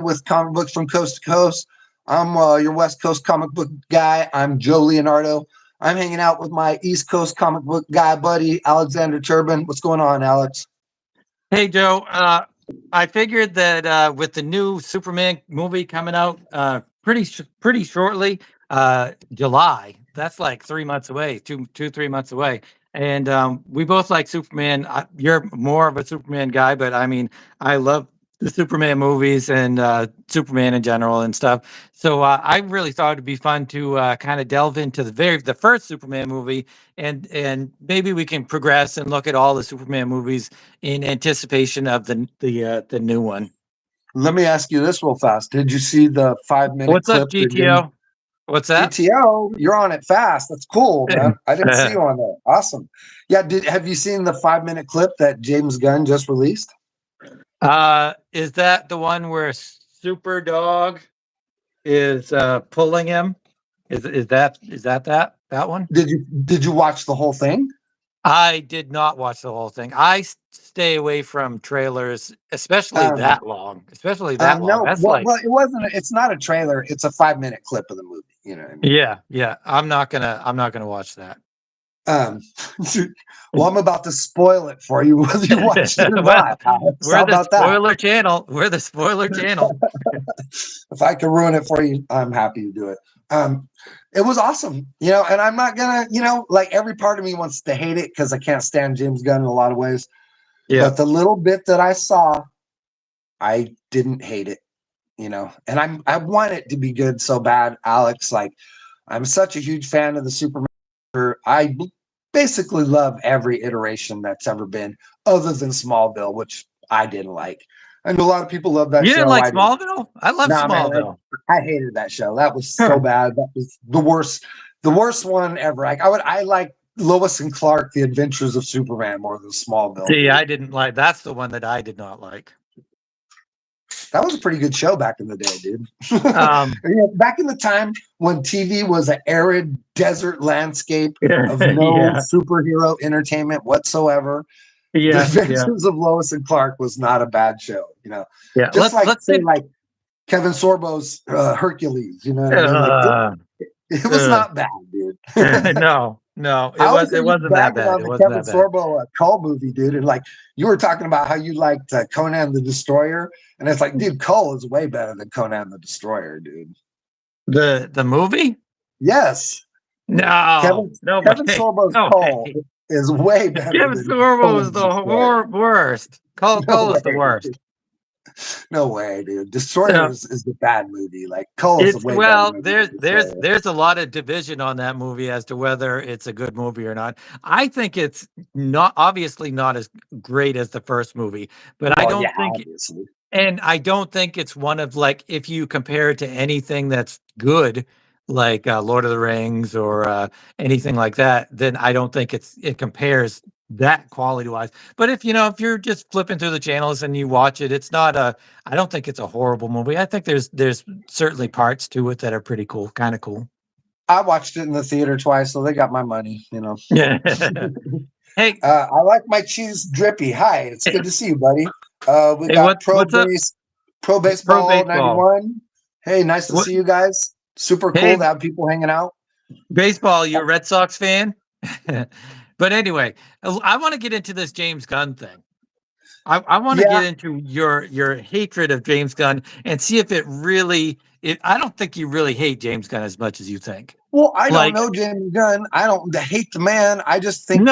with comic books from coast to coast. I'm your West Coast comic book guy. I'm Joe Leonardo. I'm hanging out with my East Coast comic book guy buddy, Alexander Turbin. What's going on, Alex? Hey, Joe. I figured that with the new Superman movie coming out pretty shortly, July. That's like 3 months away, 3 months away. And we both like Superman. You're more of a Superman guy, but I mean, I love the Superman movies and Superman in general and stuff. So I really thought it'd be fun to kind of delve into the first Superman movie, and maybe we can progress and look at all the Superman movies in anticipation of the new one. Let me ask you this real fast. Did you see the 5 minute What's clip? up, GTO? What's that? GTO, you're on it fast. That's cool, man. I didn't see you on there. Awesome. Yeah, have you seen the 5 minute clip that James Gunn just released? Is that the one where Super Dog is pulling him? Is that one? Did you watch the whole thing? I did not watch the whole thing. I stay away from trailers, especially that long. Especially that long. No, That's well, it wasn't. It's not a trailer. It's a 5 minute clip of the movie. You know what I mean? Yeah. I'm not gonna watch that. Well, I'm about to spoil it for you, whether you watch it or well, not. We're the spoiler channel. We're the spoiler channel. If I can ruin it for you, I'm happy to do it. It was awesome, and I'm not gonna, like every part of me wants to hate it because I can't stand James Gunn in a lot of ways. Yeah. But the little bit that I saw, I didn't hate it, and I want it to be good so bad, Alex. Like, I'm such a huge fan of the Superman. I basically love every iteration that's ever been, other than Smallville, which I didn't like. I know a lot of people love that show. You didn't like Smallville? I love Smallville. Man, I hated that show. That was so bad. That was the worst one ever. Like I like Lois and Clark: The Adventures of Superman more than Smallville. See, I didn't like. That's the one that I did not like. That was a pretty good show back in the day, dude. Back in the time when TV was an arid desert landscape of no superhero entertainment whatsoever. The Adventures of Lois and Clark was not a bad show, Yeah, just let's say like Kevin Sorbo's Hercules, What I mean? It was not bad, dude. No, it wasn't that bad. It wasn't Kevin Sorbo Cull movie, dude, and like you were talking about how you liked Conan the Destroyer, and it's like, dude, Cull is way better than Conan the Destroyer, dude. The movie? Yes. No, Kevin Sorbo's Cull is way better. Kevin Sorbo is the worst. Cull is the worst. No way, dude. Destroyer is the bad movie. Like Cull is the way better movie. There's a lot of division on that movie as to whether it's a good movie or not. I think it's obviously not as great as the first movie, but I don't think obviously. And I don't think it's one of, like, if you compare it to anything that's good, like Lord of the Rings or anything like that, then I don't think it compares that quality wise. But if you're just flipping through the channels and you watch it, it's not I don't think it's a horrible movie. I think there's certainly parts to it that are pretty cool, kind of cool. I watched it in the theater twice, so they got my money, Yeah. Hey, I like my cheese drippy. Hi, it's good to see you, buddy. We got Pro Baseball 91. Hey, nice to see you guys. Super cool to have people hanging out. Baseball, you're a Red Sox fan? But anyway, I want to get into this James Gunn thing. I want to get into your hatred of James Gunn and see if it really. I don't think you really hate James Gunn as much as you think. Well, I don't know James Gunn. I don't hate the man. I just think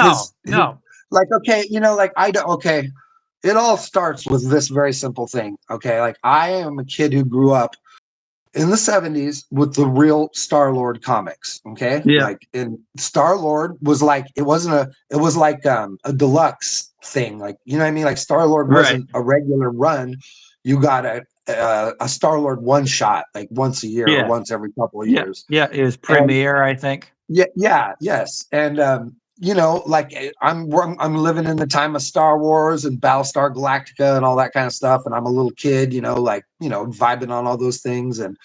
like, okay, okay. It all starts with this very simple thing. Okay, like I am a kid who grew up in the 70s with the real Star-Lord comics. Okay. Yeah. Like, and Star-Lord was like, it was like a deluxe thing. Like, you know what I mean? Like Star-Lord wasn't a regular run. You got a Star-Lord one shot, like once a year or once every couple of years. Yeah. It was premiere, I think. Yes. And, like I'm living in the time of Star Wars and Battlestar Galactica and all that kind of stuff. And I'm a little kid, vibing on all those things. And,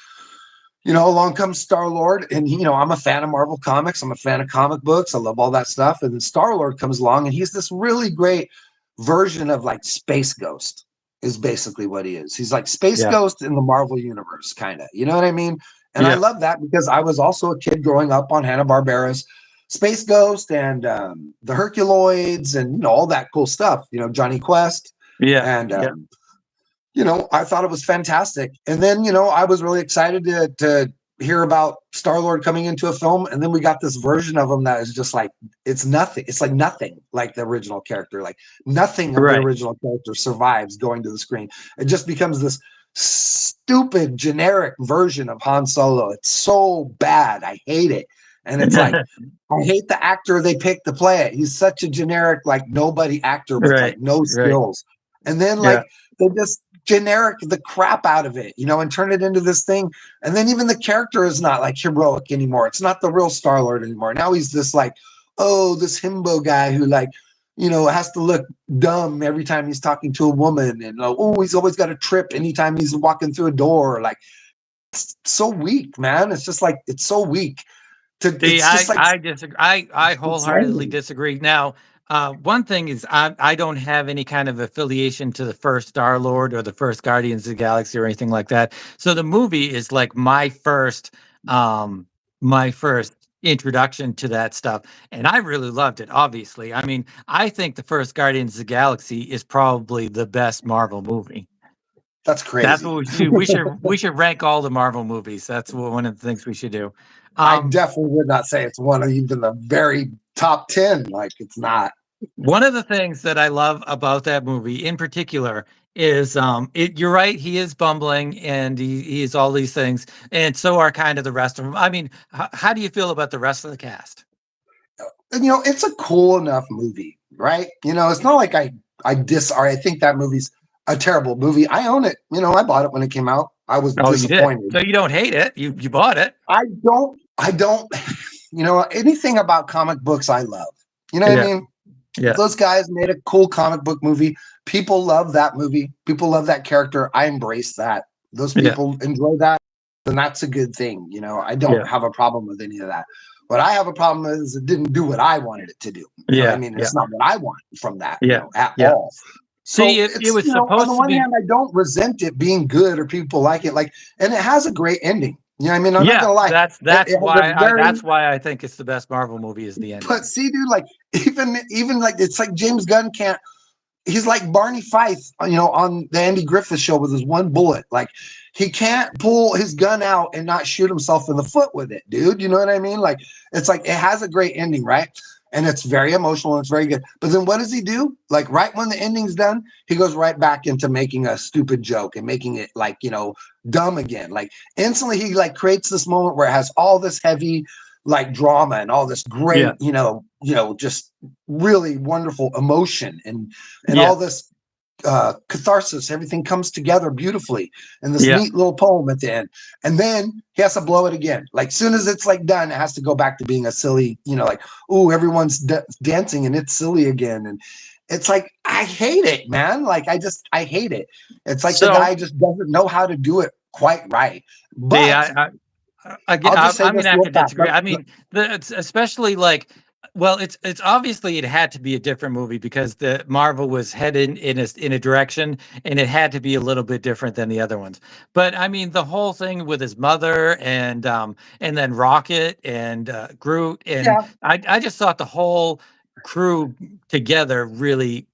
along comes Star-Lord, and, I'm a fan of Marvel Comics. I'm a fan of comic books. I love all that stuff. And then Star-Lord comes along, and he's this really great version of like Space Ghost. is basically what he is. He's like Space Yeah. Ghost in the Marvel universe, kind of. You know what I mean? And I Yeah. love that because I was also a kid growing up on Hanna-Barbera's Space Ghost and the Herculoids and, you know, all that cool stuff. You know, Johnny Quest. Yeah. And, Yeah. you know, I thought it was fantastic. And then, you know, I was really excited to hear about Star-Lord coming into a film. And then we got this version of him that is just like, it's nothing. It's like nothing like the original character. Like nothing of the Right. original character survives going to the screen. It just becomes this stupid generic version of Han Solo. It's so bad. I hate it. And it's like, I hate the actor they picked to play it. He's such a generic, like nobody actor with Right. like no Right. skills. And then Yeah. like they just generic the crap out of it, you know, and turn it into this thing. And then even the character is not like heroic anymore. It's not the real Star-Lord anymore. Now he's this like, oh, this himbo guy who like, you know, has to look dumb every time he's talking to a woman. And oh, he's always got a trip anytime he's walking through a door. Like, it's so weak, man. It's just like, it's so weak. See, It's just like, I disagree. I it's wholeheartedly lame. disagree. Now, one thing is I don't have any kind of affiliation to the first Star Lord or the first Guardians of the Galaxy or anything like that. So the movie is like my first introduction to that stuff, and I really loved it. Obviously, I mean, I think the first Guardians of the Galaxy is probably the best Marvel movie. That's That's crazy. what we should do. We should rank all the Marvel movies. That's one of the things we should do. I Um, definitely would not say it's one of even the very top 10. Like, it's not. One of the things that I love about that movie in particular is you're right, he is bumbling and he is all these things, and so are kind of the rest of them. I mean, how do you feel about the rest of the cast? And, you know, it's a cool enough movie, right? You know, it's not like I think that movie's a terrible movie. I own it. You know, I bought it when it came out. I was Oh, you did. disappointed. So you don't hate it. You bought it. I don't, you know, anything about comic books I love. You know what I Yeah. mean? Yeah. Those guys made a cool comic book movie. People love that movie. People love that character. I embrace that. Those Yeah. people enjoy that. And that's a good thing. You know, I Yeah. don't have a problem with any of that. What I have a problem with is it didn't do what I wanted it to do. You know what I Yeah. mean? Yeah. It's not what I want from that, you Yeah. know, at Yeah. all. See, So it it's, was you know, on the supposed to one be. hand, I don't resent it being good or people like it. Like, and it has a great ending. You know what I mean? I'm not Yeah, gonna lie. that's It has a very, that's why I think it's the best Marvel movie is the ending. but see, dude, like even like it's like James Gunn can't, he's like Barney Fife, you know, on the Andy Griffith show with his one bullet. Like he can't pull his gun out and not shoot himself in the foot with it, dude. You know what I mean? Like it's like it has a great ending, right? And it's very emotional and it's very good. But then what does he do? Like right when the ending's done, he goes right back into making a stupid joke and making it like, you know, dumb again. Like instantly he like creates this moment where it has all this heavy like drama and all this Yeah. great, just really wonderful emotion and Yeah. all this catharsis. Everything comes together beautifully in this Yeah. neat little poem at the end, and then he has to blow it again. Like soon as it's like done, it has to go back to being a silly, you know, like, oh, everyone's dancing and it's silly again. And it's like I hate it, man. Like I hate it. It's like the So, guy just doesn't know how to do it quite right. see, But again, I'll just say I'm this gonna have real to fast. disagree. I mean, it's especially like, well, it's obviously it had to be a different movie because the Marvel was headed in a direction, and it had to be a little bit different than the other ones. But I mean, the whole thing with his mother and then Rocket and Groot, and Yeah, I just thought the whole crew together really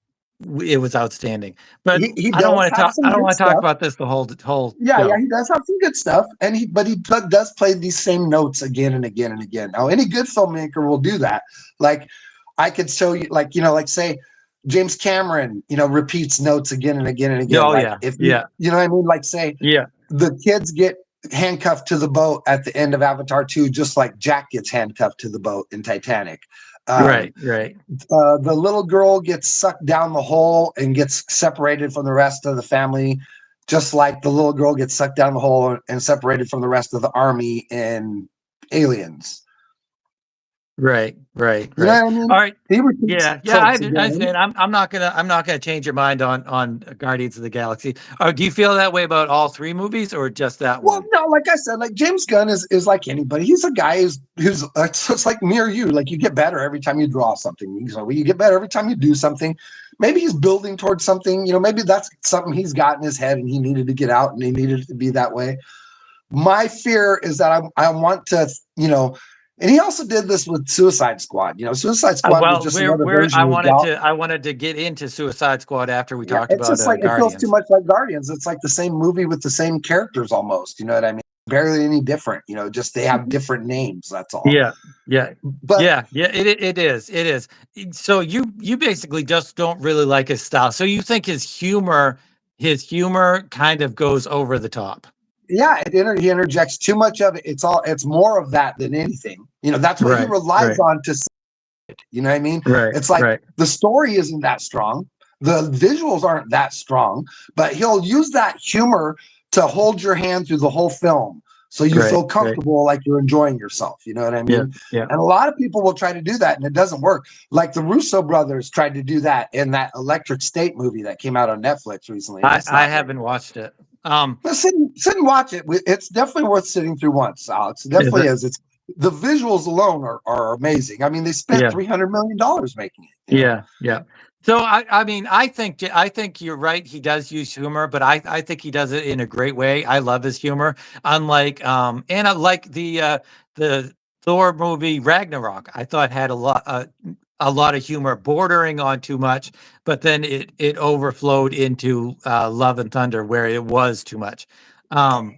it was outstanding. But he does have I some don't good want to talk stuff. about this the whole Yeah, show. he does have some good stuff, and he does play these same notes again and again and again. Now, any good filmmaker will do that. Like, I could show you, like, you know, like say James Cameron, you know, repeats notes again and again and again. Oh Like, yeah, if yeah, you know what I mean, like say yeah. the kids get handcuffed to the boat at the end of Avatar 2, just like Jack gets handcuffed to the boat in Titanic. Right, right. The little girl gets sucked down the hole and gets separated from the rest of the family, just like the little girl gets sucked down the hole and separated from the rest of the army in Aliens. Right, right, You know right. what I mean? All right. He repeats Yeah, yeah. I tropes understand. again. I'm not gonna change your mind on Guardians of the Galaxy. Or do you feel that way about all three movies, or just that Well, one? no, like I said, like James Gunn is like anybody. He's a guy who's it's like me or you. Like you get better every time you draw something. So you get better every time you do something. Maybe he's building towards something. You know, maybe that's something he's got in his head and he needed to get out and he needed it to be that way. My fear is that I want to, and he also did this with Suicide Squad. You know, Suicide Squad was Well, just we're another we're version of Gal. I wanted to get into Suicide Squad after we Yeah, talked it's about just like it feels too Guardians. much like Guardians. It's like the same movie with the same characters almost. You know what I mean? Barely any different. You know, just they have different names. That's all. Yeah, yeah, But yeah, yeah. It is. It is. So you basically just don't really like his style. So you think his humor kind of goes over the top. yeah, he interjects too much of it. It's more of that than anything. You know, that's what he Right, relies right, on to. You know what I mean? right, It's like right, the story isn't that strong, the visuals aren't that strong, but he'll use that humor to hold your hand through the whole film. So you right, feel right. comfortable, like you're enjoying yourself. You know what I Yeah, mean? yeah. And a lot of people will try to do that and it doesn't work. Like the Russo brothers tried to do that in that Electric State movie that came out on Netflix recently. And I it's I not very haven't good. watched it. But sit and watch it. It's definitely worth sitting through once, Alex. It Is definitely it? is. It's the visuals alone are amazing. I mean, they spent Yeah. $300 million making it, you know. Yeah, yeah. So I mean, I think you're right. He does use humor, but I think he does it in a great way. I love his humor. Unlike and I like the Thor movie Ragnarok. I thought had a lot of humor, bordering on too much, but then it overflowed into Love and Thunder, where it was too much.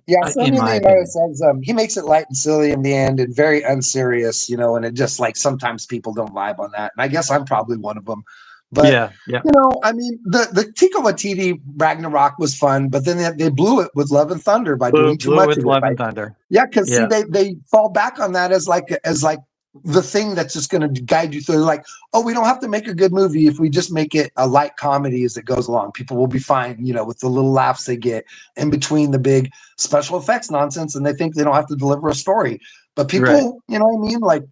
Yeah, In Sonny my Leonardo opinion. says he makes it light and silly in the end and very unserious, you know, and it just like sometimes people don't vibe on that. And I guess I'm probably one of them. But Yeah, yeah. I mean, the Taika Waititi Ragnarok was fun, but then they blew it with Love and Thunder by Blue doing too Blue much with of it. Love and Thunder. Yeah, because see, Yeah. they fall back on that as like the thing that's just going to guide you through. Like, oh, we don't have to make a good movie if we just make it a light comedy as it goes along. People will be fine, you know, with the little laughs they get in between the big special effects nonsense, and they think they don't have to deliver a story. But Right. people, you know what I mean? Like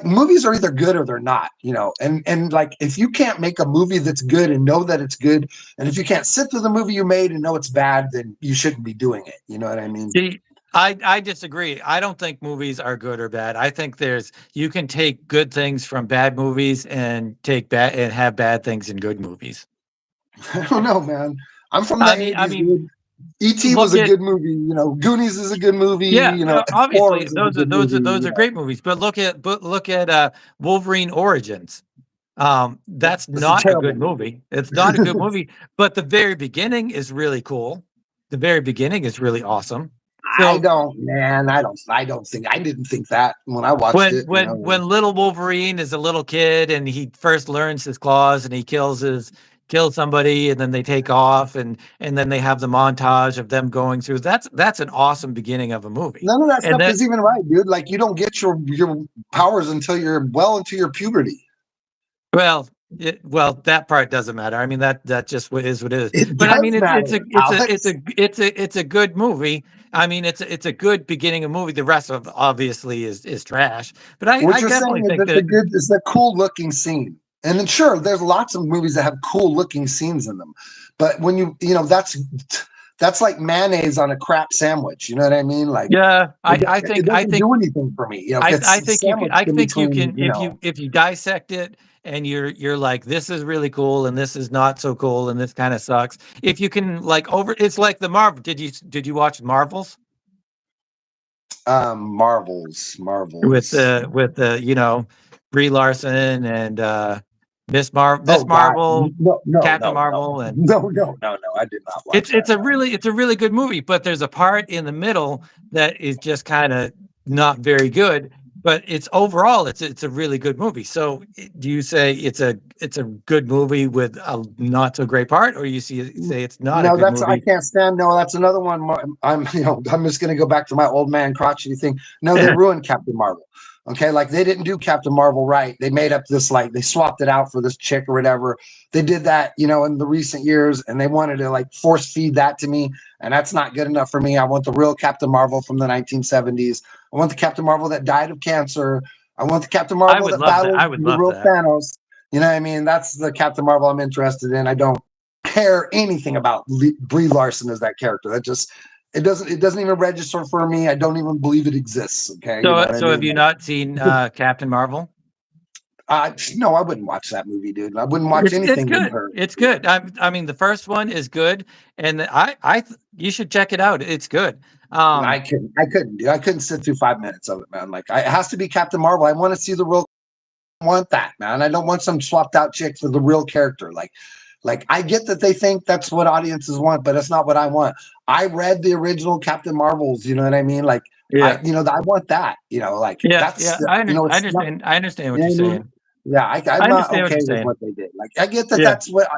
movies are either good or they're not, you know. And like if you can't make a movie that's good and know that it's good, and if you can't sit through the movie you made and know it's bad, then you shouldn't be doing it. You know what I mean? See, I disagree. I don't think movies are good or bad. I think you can take good things from bad movies and take bad and have bad things in good movies. I don't know, man. I'm from the I 80s, mean, dude. E.T. was look a at good movie. You know, Goonies is a good movie. yeah, You know, obviously Explorers is a those are good those are movie. those You are know, great movies. But look at Wolverine Origins. That's it's a not a terrible good movie. movie. It's not a good movie, but the very beginning is really cool. The very beginning is really awesome. I So don't, man. I didn't think that when I watched when it. You when know, when little Wolverine is a little kid and he first learns his claws and he kills somebody and then they take off and then they have the montage of them going through that's an awesome beginning of a movie. none of that And stuff then is even right, dude. Like you don't get your powers until you're well into your puberty. well, that part doesn't matter. I mean that just is what it is. It But I mean does matter, Alex. it's a good movie. I mean it's a good beginning of movie. The rest of obviously is trash. But What I you're definitely saying is think that that the cool looking scene. And then sure, there's lots of movies that have cool looking scenes in them. But when that's like mayonnaise on a crap sandwich. You know what I mean? Like yeah, it doesn't do anything for me. You know, if I it's think you can sandwiched in between, if you dissect it and you're like this is really cool and this is not so cool and this kind of sucks. If you can like over it's like the Marvel. Did you watch Marvels Marvels. with the Brie Larson and Oh Miss God. Marvel, No, no, Captain no, no. Marvel and No. I did not watch that. No. it's a really good movie, but there's a part in the middle that is just kind of not very good. But it's overall, it's a really good movie. So, do you say it's a good movie with a not so great part, or say it's not a No, good that's I movie? can't stand. No, that's another one. I'm I'm just gonna go back to my old man crotchety thing. No, they ruined Captain Marvel. Okay, like they didn't do Captain Marvel right. They made up this like they swapped it out for this chick or whatever. They did that, in the recent years, and they wanted to like force feed that to me, and that's not good enough for me. I want the real Captain Marvel from the 1970s. I want the Captain Marvel that died of cancer. I want the Captain Marvel would that love that. battles I would the love real that. Thanos. You know what I mean? That's the Captain Marvel I'm interested in. I don't care anything about Brie Larson as that character. That just it doesn't even register for me. I don't even believe it exists. Okay, you know what I So have mean? you not seen Captain Marvel? No, I wouldn't watch that movie, dude. I wouldn't watch It's anything with good. her. It's good. I mean, the first one is good, and you should check it out. It's good. I couldn't do. I couldn't sit through 5 minutes of it, man. Like, it has to be Captain Marvel. I want to see the real. I want that, man. I don't want some swapped out chick for the real character. Like I get that they think that's what audiences want, but it's not what I want. I read the original Captain Marvels. You know what I mean? Like, Yeah, I want that. Like that's, yeah. I it's not. understand. I understand what You know you're what I mean? saying. Yeah, I I'm not understand what okay you're with saying. what they did. Like, I get that Yeah, that's what,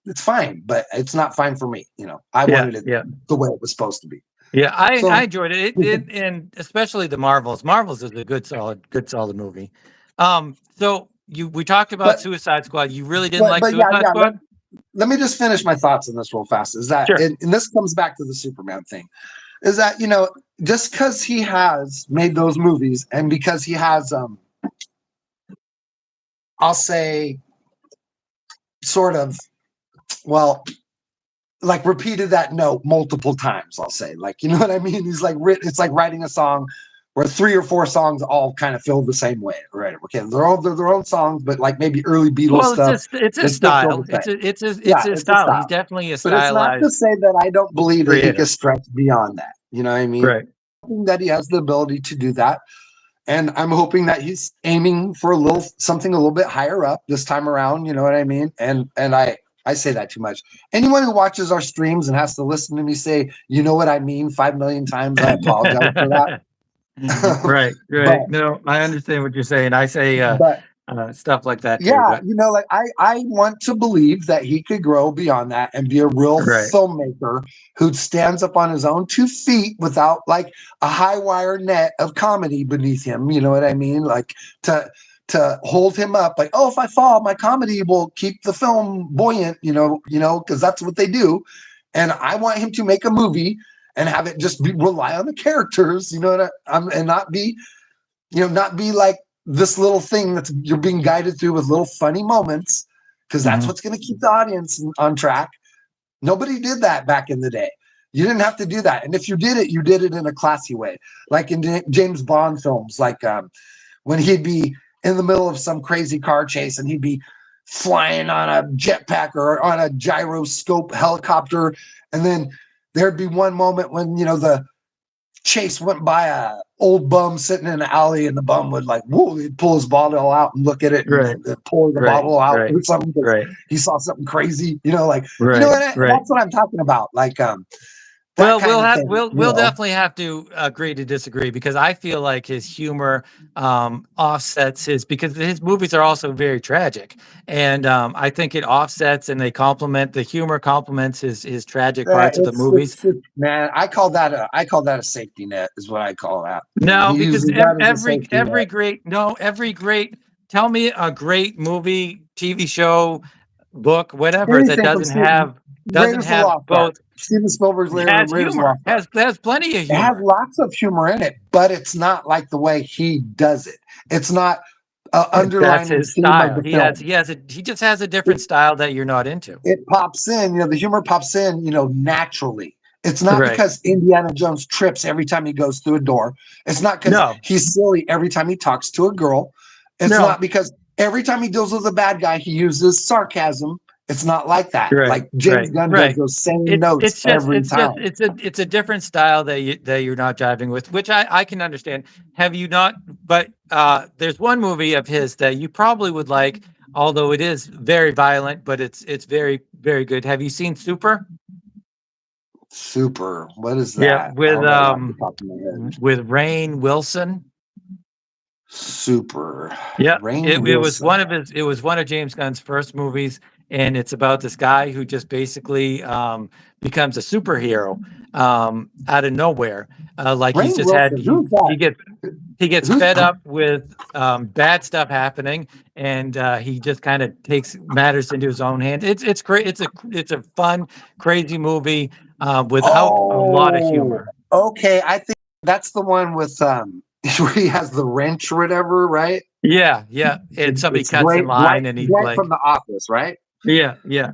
it's fine, but it's not fine for me. I yeah, wanted it yeah. the way it was supposed to be. Yeah, I So, enjoyed it. And especially the Marvels. Marvels is a good solid movie. So we talked about but, Suicide Squad. You really didn't like yeah, Suicide yeah. Squad? Let me just finish my thoughts on this real fast. Is that, Sure. and this comes back to the Superman thing, is that, just because he has made those movies and because he has, I'll say, sort of, well, like repeated that note multiple times, I'll say, like, you know what I mean? He's like, it's like writing a song where 3 or 4 songs all kind of feel the same way, right? Okay, they're their own songs, but like maybe early Beatles Well, stuff, it's they his still feel style. the same. It's Yeah, his it's a style. He's style, definitely a but it's not to stylized say that I don't believe that he creator. can stretch beyond that. You know what I mean? Right. That he has the ability to do that, and I'm hoping that he's aiming for something a little bit higher up this time around. You know what I mean? And I say that too much. Anyone who watches our streams and has to listen to me say, you know what I mean, 5 million times, I apologize for that. Right, but right. No, I understand what you're saying. I say but stuff like that too, yeah, but like I want to believe that he could grow beyond that and be a real right. filmmaker who stands up on his own 2 feet without like a high wire net of comedy beneath him. You know what I mean? Like to hold him up, like, oh, if I fall, my comedy will keep the film buoyant. Because that's what they do. And I want him to make a movie and have it just rely on the characters. You know what and not be like this little thing that's you're being guided through with little funny moments, because that's Mhm. what's going to keep the audience on track. Nobody did that back in the day. You didn't have to do that, and if you did it in a classy way, like in James Bond films, like when he'd be in the middle of some crazy car chase and he'd be flying on a jetpack or on a gyroscope helicopter, and then there'd be one moment when the chase went by a old bum sitting in an alley, and the bum would like, whoa, he'd pull his bottle out and look at it and Right, pour the right, bottle out right, or something because right, he saw something crazy, right, right. that's what I'm talking about. Like, that Well, kind of thing, we'll definitely have to agree to disagree because I feel like his humor offsets because his movies are also very tragic, and I think it offsets and they complement the humor complements his tragic parts of the movies. Man, I call that a safety net is what I call that. No, He because uses that as a safety net. every great. Tell me a great movie, TV show, book, whatever that Anything from doesn't Raiders of the have Lost Ark, both Steven Spielberg's has Raiders of the humor, Lost Ark. has plenty of It has humor. lots of humor in it, but it's not like the way he does it. It's not an That's underlining his theme of style. the film. He just has a different style that you're not into. It pops in, the humor pops in, naturally. It's not Right. because Indiana Jones trips every time he goes through a door. It's not because No, he's silly every time he talks to a girl. It's no. not because every time he deals with a bad guy, he uses sarcasm. It's not like that. Right, Like James right, Gunn does right. those same notes every time. It's a different style that you're not jiving with, which I can understand. Have you not? But there's one movie of his that you probably would like, although it is very violent, but it's very very good. Have you seen Super? Super. What is Yeah, that? I don't know off the top of my head. with Rainn Wilson. Super. Yeah, Rainn it was Wilson. it was one of James Gunn's first movies, and it's about this guy who just basically becomes a superhero out of nowhere. Like he's Rainn just Wilson. Who's that? he gets Who's fed up with bad stuff happening, and he just kind of takes matters into his own hands. It's great. It's a fun, crazy movie without a lot of Oh, humor. okay. I think that's the one with where he has the wrench or whatever, right? Yeah, yeah. And somebody It's cuts in line, Dwight, and he's Dwight like, from The Office, right? yeah, yeah,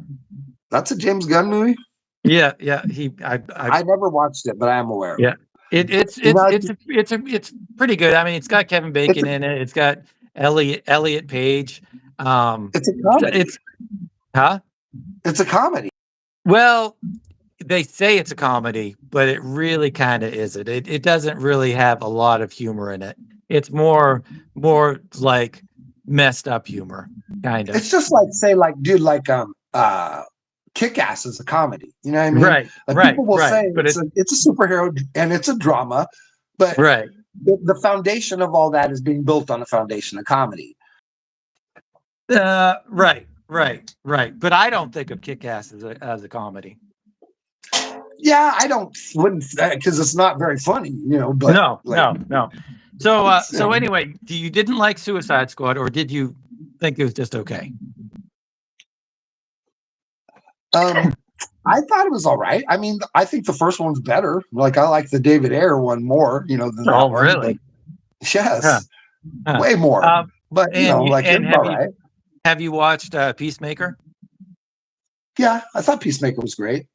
That's a James Gunn movie. yeah, yeah. I never watched it, but I am aware of Yeah. it. You know, It's pretty good. I mean, it's got Kevin it's Bacon a, in it. It's got Elliot Page. it's a comedy. It's huh? It's a comedy. Well, they say it's a comedy, but it really kind of isn't. It doesn't really have a lot of humor in it. It's more like messed up humor, kind of. It's just like say like dude like Kick Ass is a comedy. You know what I mean? Right, Like right, people will right. say But it's a superhero and it's a drama, but right. the foundation of all that is being built on a foundation of comedy. Right. But I don't think of Kick Ass as a comedy. Yeah, I wouldn't because it's not very funny, you know. But No. So anyway, you didn't like Suicide Squad, or did you think it was just okay? I thought it was all right. I mean, I think the first one's better. Like I like the David Ayer one more, you know, than that one. Really? But yes, Huh. way more. But you know, like it's all right. Have you watched Peacemaker? Yeah, I thought Peacemaker was great.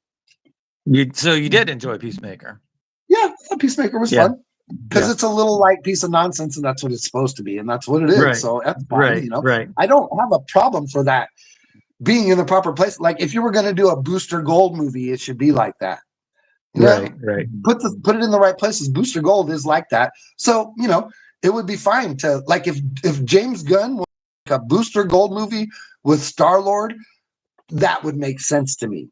So you did enjoy Peacemaker? Yeah, I thought Peacemaker was fun because it's a little light piece of nonsense, and that's what it's supposed to be, and that's what it is. Right. So that's fine. You know, right. I don't have a problem for that being in the proper place. Like if you were going to do a Booster Gold movie, it should be like that. You know? Right. Put it in the right places. Booster Gold is like that. So, you know, it would be fine to like if James Gunn was like a Booster Gold movie with Star-Lord, that would make sense to me.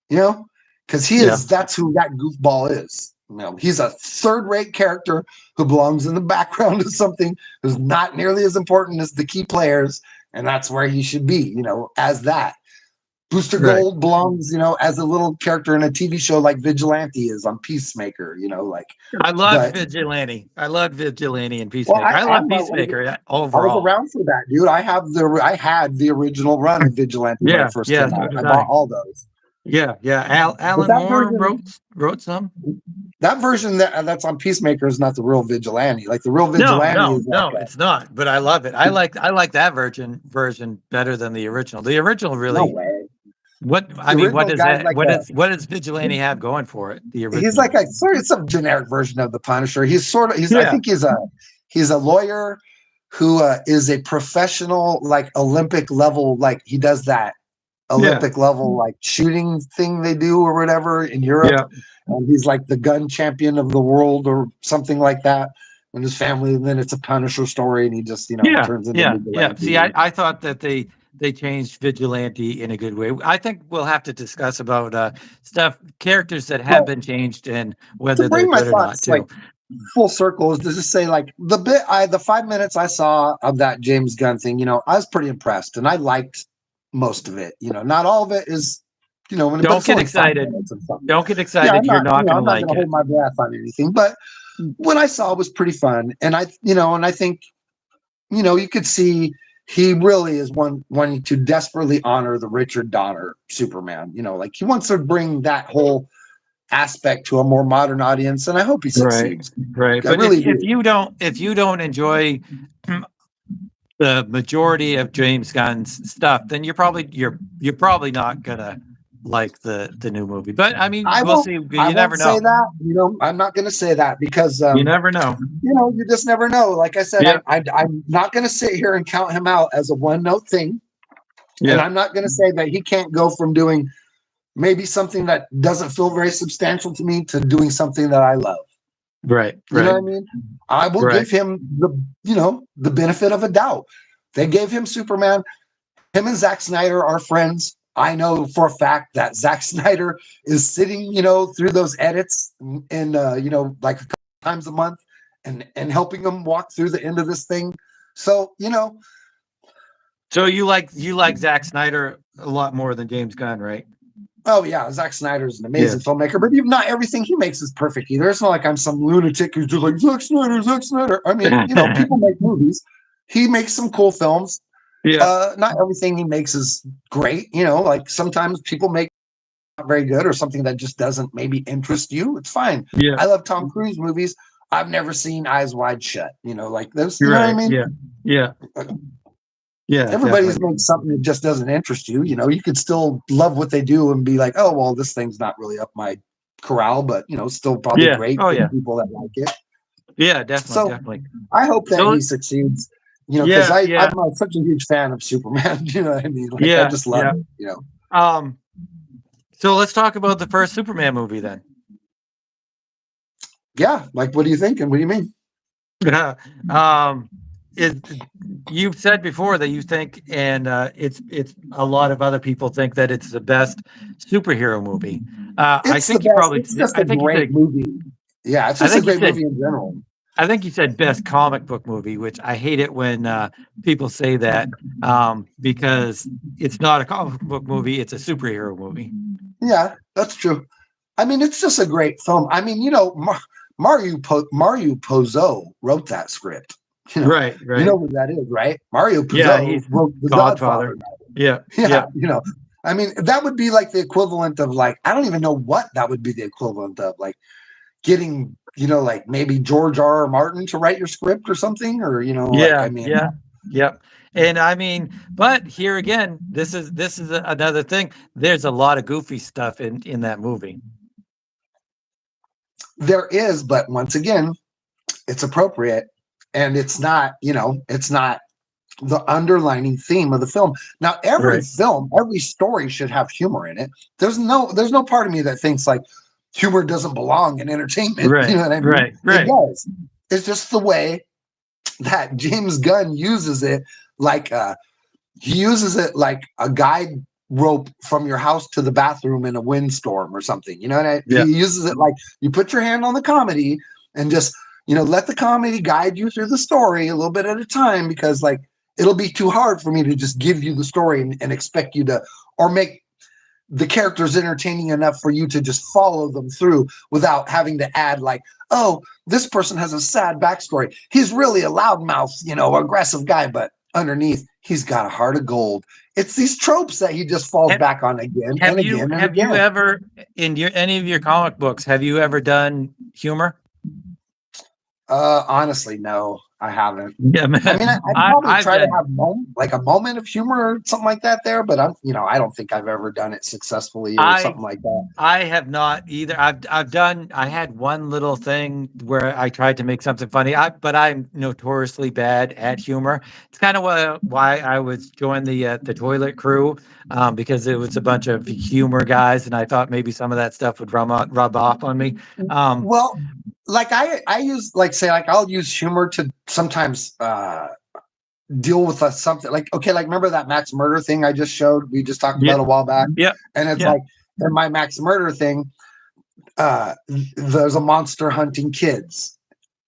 You know? Because that's who that goofball is. You know, he's a third-rate character who belongs in the background of something who's not nearly as important as the key players, and that's where he should be, you know, as that. Booster Gold belongs, you know, as a little character in a TV show like Vigilante is on Peacemaker, you know, like I love Vigilante. I love Vigilante and Peacemaker. Well, I love Peacemaker overall. I was around for that, dude. I had the original run of Vigilante when it first came out. I bought all those. Yeah. Alan Moore wrote some. That version that's on Peacemaker is not the real Vigilante. Like the real Vigilante it's not. But I love it. I like that version better than the original. The original really. No way. What is that? Like what does Vigilante have going for it? The original. He's like it's a generic version of the Punisher. I think he's a lawyer who is a professional, like Olympic level, like he does that Olympic level like shooting thing they do or whatever in Europe. Yeah. And he's like the gun champion of the world or something like that. And his family, and then it's a Punisher story, and he just turns into Vigilante. See, I thought that they changed Vigilante in a good way. I think we'll have to discuss about characters that have been changed and whether they're good or not too. Like, full circle is to just say like the 5 minutes I saw of that James Gunn thing, you know, I was pretty impressed and I liked most of it. You know, not all of it is, you know, don't get excited. Don't get excited. You're not going to like it. Hold my breath on anything, but what I saw was pretty fun, and I think, you know, you could see he really is wanting to desperately honor the Richard Donner Superman. You know, like he wants to bring that whole aspect to a more modern audience, and I hope he succeeds. Right. But really if you don't enjoy the majority of James Gunn's stuff, then you're probably not gonna like the new movie. But I mean, we'll see. You never know. Say that. You know, I'm not going to say that because you never know. You know, you just never know. Like I said, I'm not going to sit here and count him out as a one-note thing. Yeah. And I'm not going to say that he can't go from doing maybe something that doesn't feel very substantial to me to doing something that I love. Right. You know what I mean? I will give him the benefit of a doubt. They gave him Superman. Him and Zack Snyder are friends. I know for a fact that Zack Snyder is sitting, you know, through those edits and you know, like a couple times a month and helping them walk through the end of this thing. So, you know. So you like Zack Snyder a lot more than James Gunn, right? Oh yeah, Zack Snyder's an amazing filmmaker, but even not everything he makes is perfect either. It's not like I'm some lunatic who's just like Zack Snyder. I mean, you know, people make movies. He makes some cool films. Yeah. Not everything he makes is great. You know, like sometimes people make not very good or something that just doesn't maybe interest you. It's fine. Yeah. I love Tom Cruise movies. I've never seen Eyes Wide Shut. Like those. You You're know what I right. mean? Yeah. Yeah. Yeah. Everybody's Definitely. made something that just doesn't interest you. You could still love what they do and be like, oh well, this thing's not really up my corral, but still probably Yeah. great Oh for the yeah. people that like it. Yeah. Definitely. So Definitely. I hope that So he succeeds. Because yeah. Yeah. I'm such a huge fan of Superman. You know what I mean? Like I Yeah. just love Yeah. it. Um. So let's talk about the first Superman movie then. Yeah. Like, what do you think? And what do you mean? um, you've said before that you think, and it's a lot of other people think that it's the best superhero movie. I It's the think you best. probably. It's just I a think you great said. movie. Yeah, it's I just a think you great said. movie in general. I think you said best comic book movie, which I hate it when people say that because it's not a comic book movie; it's a superhero movie. Yeah, that's true. I mean, it's just a great film. I mean, Mario Puzo wrote that script. Right. You know Right. who that is, right? Mario Yeah, Puzo he's wrote The Godfather. Godfather. Yeah. Yeah, Yeah. I mean, that would be like the equivalent of like I don't even know what that would be the equivalent of like getting like maybe George R. R. Martin to write your script or something, or like I Yeah, mean, yeah, yep. And I mean, but here again, this is another thing. There's a lot of goofy stuff in that movie. there is, but once again, it's appropriate, and it's not the underlining theme of the film. Now, every Right, film, every story should have humor in it. There's no part of me that thinks like humor doesn't belong in entertainment. You right, know what I mean? right, It right. does. It's just the way that James Gunn uses it. Like he uses it like a guide rope from your house to the bathroom in a windstorm or something. He Yeah, uses it like you put your hand on the comedy and just let the comedy guide you through the story a little bit at a time, because like it'll be too hard for me to just give you the story and expect you to, or make the characters entertaining enough for you to just follow them through without having to add like, oh, this person has a sad backstory. He's really a loudmouth, aggressive guy, but underneath he's got a heart of gold. It's these tropes that he just falls have, back on again and again and have you again. ever in your any of your comic books have you ever done humor? Honestly, no, I haven't. Yeah, I man. mean, I probably I've try to done. have like a moment of humor or something like that there, but I don't think I've ever done it successfully or I something like that. I have not either. I had one little thing where I tried to make something funny. But I'm notoriously bad at humor. It's kind of why I was joined the toilet crew, because it was a bunch of humor guys, and I thought maybe some of that stuff would rub off on me. Um, Well, like I use like say like I'll use humor to sometimes deal with something like okay, like remember that Max Murder thing I just showed we just talked yeah, about a while back, yeah, and it's yeah, like in my Max Murder thing, there's a monster hunting kids,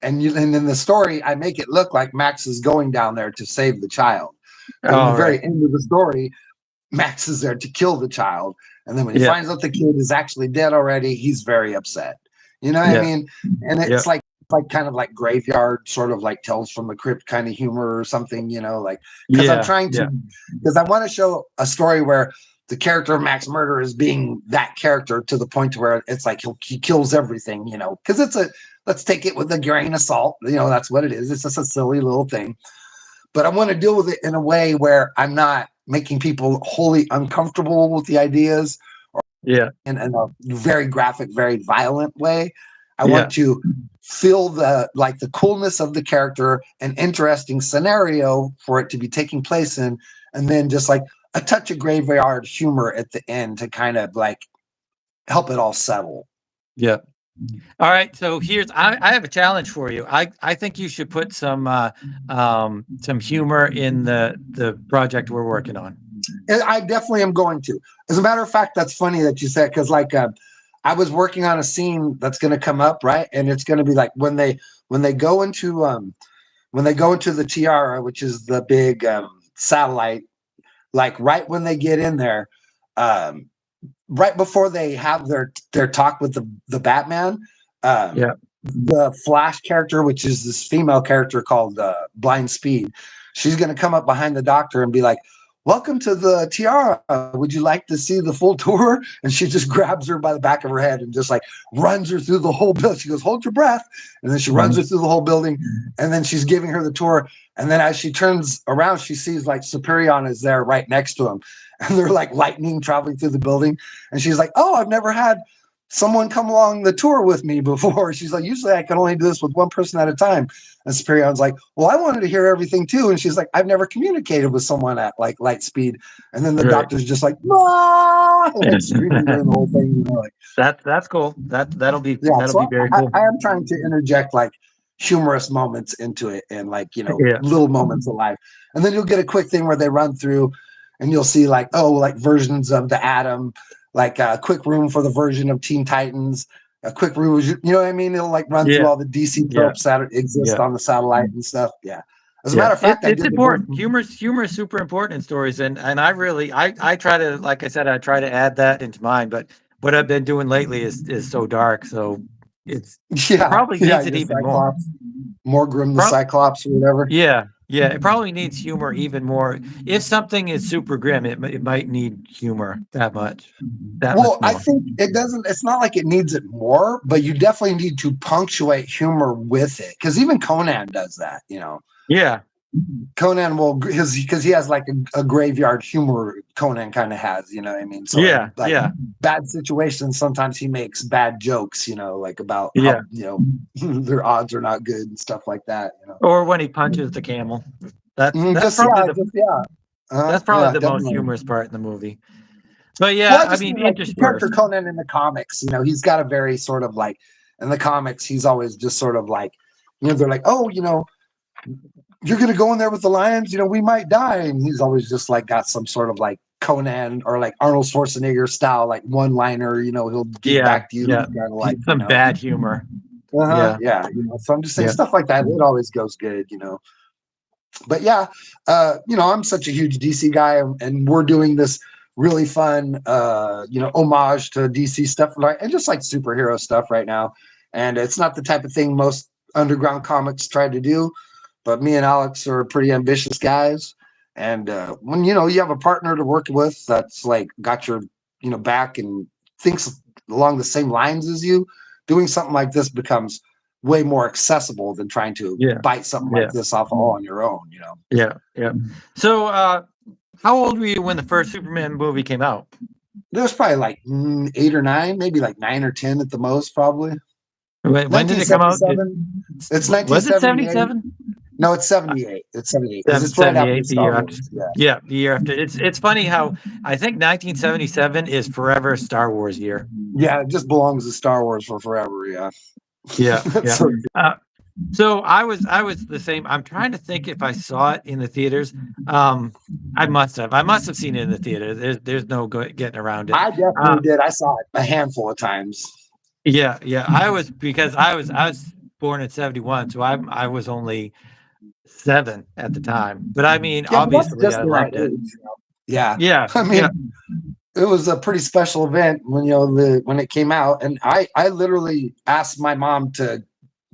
and in the story I make it look like Max is going down there to save the child, but in the all right, very end of the story, Max is there to kill the child, and then when he yeah, finds out the kid is actually dead already, he's very upset. You know what I yeah, mean? And yeah, it's like kind of like graveyard, sort of like Tales from the Crypt kind of humor or something, like because I'm yeah, trying to yeah, because I want to show a story where the character of Max Murder is being that character to the point to where it's like he kills everything, because let's take it with a grain of salt, that's what it is. It's just a silly little thing, but I want to deal with it in a way where I'm not making people wholly uncomfortable with the ideas yeah, in a very graphic, very violent way. I want yeah, to feel the coolness of the character, an interesting scenario for it to be taking place in, and then just like a touch of graveyard humor at the end to kind of like help it all settle. yeah. All right, so I have a challenge for you. I think you should put some humor in the project we're working on. And I definitely am going to. As a matter of fact, that's funny that you said, because like I was working on a scene that's going to come up, right, and it's going to be like when they go into the Tiara, which is the big satellite, like right when they get in there, um, right before they have their talk with the Batman, Yeah, the Flash character, which is this female character called Blind Speed, she's going to come up behind the doctor and be like, welcome to the Tiara. Would you like to see the full tour? And she just grabs her by the back of her head and just like runs her through the whole building. She goes, hold your breath. And then she runs her through the whole building. And then she's giving her the tour. And then as she turns around, she sees like Superion is there right next to him. And they're like lightning traveling through the building. And she's like, oh, I've never had someone come along the tour with me before. She's like, usually I can only do this with one person at a time. And Superion's like, well, I wanted to hear everything too. And she's like, I've never communicated with someone at like light speed. And then the doctor's just like, ah! Like screaming during the whole thing. You know, like That's cool. That'll be very cool. I am trying to interject like humorous moments into it and like, you know, little moments of life. And then you'll get a quick thing where they run through and you'll see like, oh, like versions of the Atom, like a quick room for the version of Teen Titans, a quick room, you know what I mean? It'll like run through all the DC tropes that exist on the satellite and stuff. Yeah. As a matter of fact, it's important. Humor is super important in stories, and I really I try to, like I said, I try to add that into mine. But what I've been doing lately is so dark, so it's probably needs it even more Grim the Cyclops or whatever. Yeah, it probably needs humor even more. If something is super grim, it might need humor that much. I think it doesn't. It's not like it needs it more, but you definitely need to punctuate humor with it. Because even Conan does that, you know. Yeah, Conan will because he has like a graveyard humor. Conan kind of has, you know what I mean? So bad situations. Sometimes he makes bad jokes, you know, like about how, you know, their odds are not good and stuff like that. You know, or when he punches the camel. That's probably the most humorous part in the movie. But I mean, like character Conan in the comics, you know, he's got a very sort of like in the comics, he's always just sort of like, you know, they're like, oh, you know, you're gonna go in there with the lions, you know, we might die, and he's always just like got some sort of like Conan or like Arnold Schwarzenegger style like one liner, you know, he'll get back to you, kind of like some bad humor. You know, so I'm just saying stuff like that. It always goes good, you know. But you know, I'm such a huge DC guy, and we're doing this really fun, you know, homage to DC stuff, like and just like superhero stuff right now. And it's not the type of thing most underground comics try to do. But me and Alex are pretty ambitious guys, and when you know you have a partner to work with that's like got your you know back and thinks along the same lines as you, doing something like this becomes way more accessible than trying to bite something like this off all on your own. You know. Yeah. So, how old were you when the first Superman movie came out? There was probably like 8 or 9, maybe like 9 or 10 at the most, probably. When did it come out? It's 1978. Was it 77? No, it's 78. It's 78. It's right after Star Wars. The year after. It's funny how I think 1977 is forever Star Wars year. Yeah, it just belongs to Star Wars for forever. Yeah. So I was the same. I'm trying to think if I saw it in the theaters. I must have seen it in the theater. There's no getting around it. I definitely did. I saw it a handful of times. Yeah. I was born in 71, so I was only 7 at the time. But I mean, obviously, I loved it. Yeah. I mean, it was a pretty special event when when it came out, and I literally asked my mom to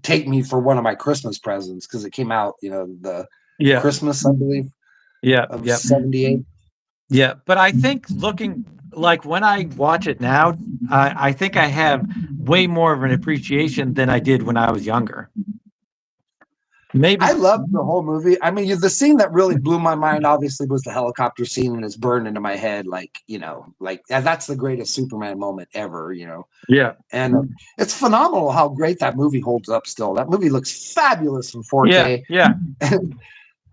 take me for one of my Christmas presents because it came out, you know, the Christmas, I believe. Of 78. Yeah, but I think looking like when I watch it now, I think I have way more of an appreciation than I did when I was younger. Maybe I loved the whole movie. I mean, the scene that really blew my mind, obviously, was the helicopter scene, and it's burned into my head. Like, you know, like that's the greatest Superman moment ever. You know. Yeah. And it's phenomenal how great that movie holds up. Still, that movie looks fabulous in 4K. Yeah. And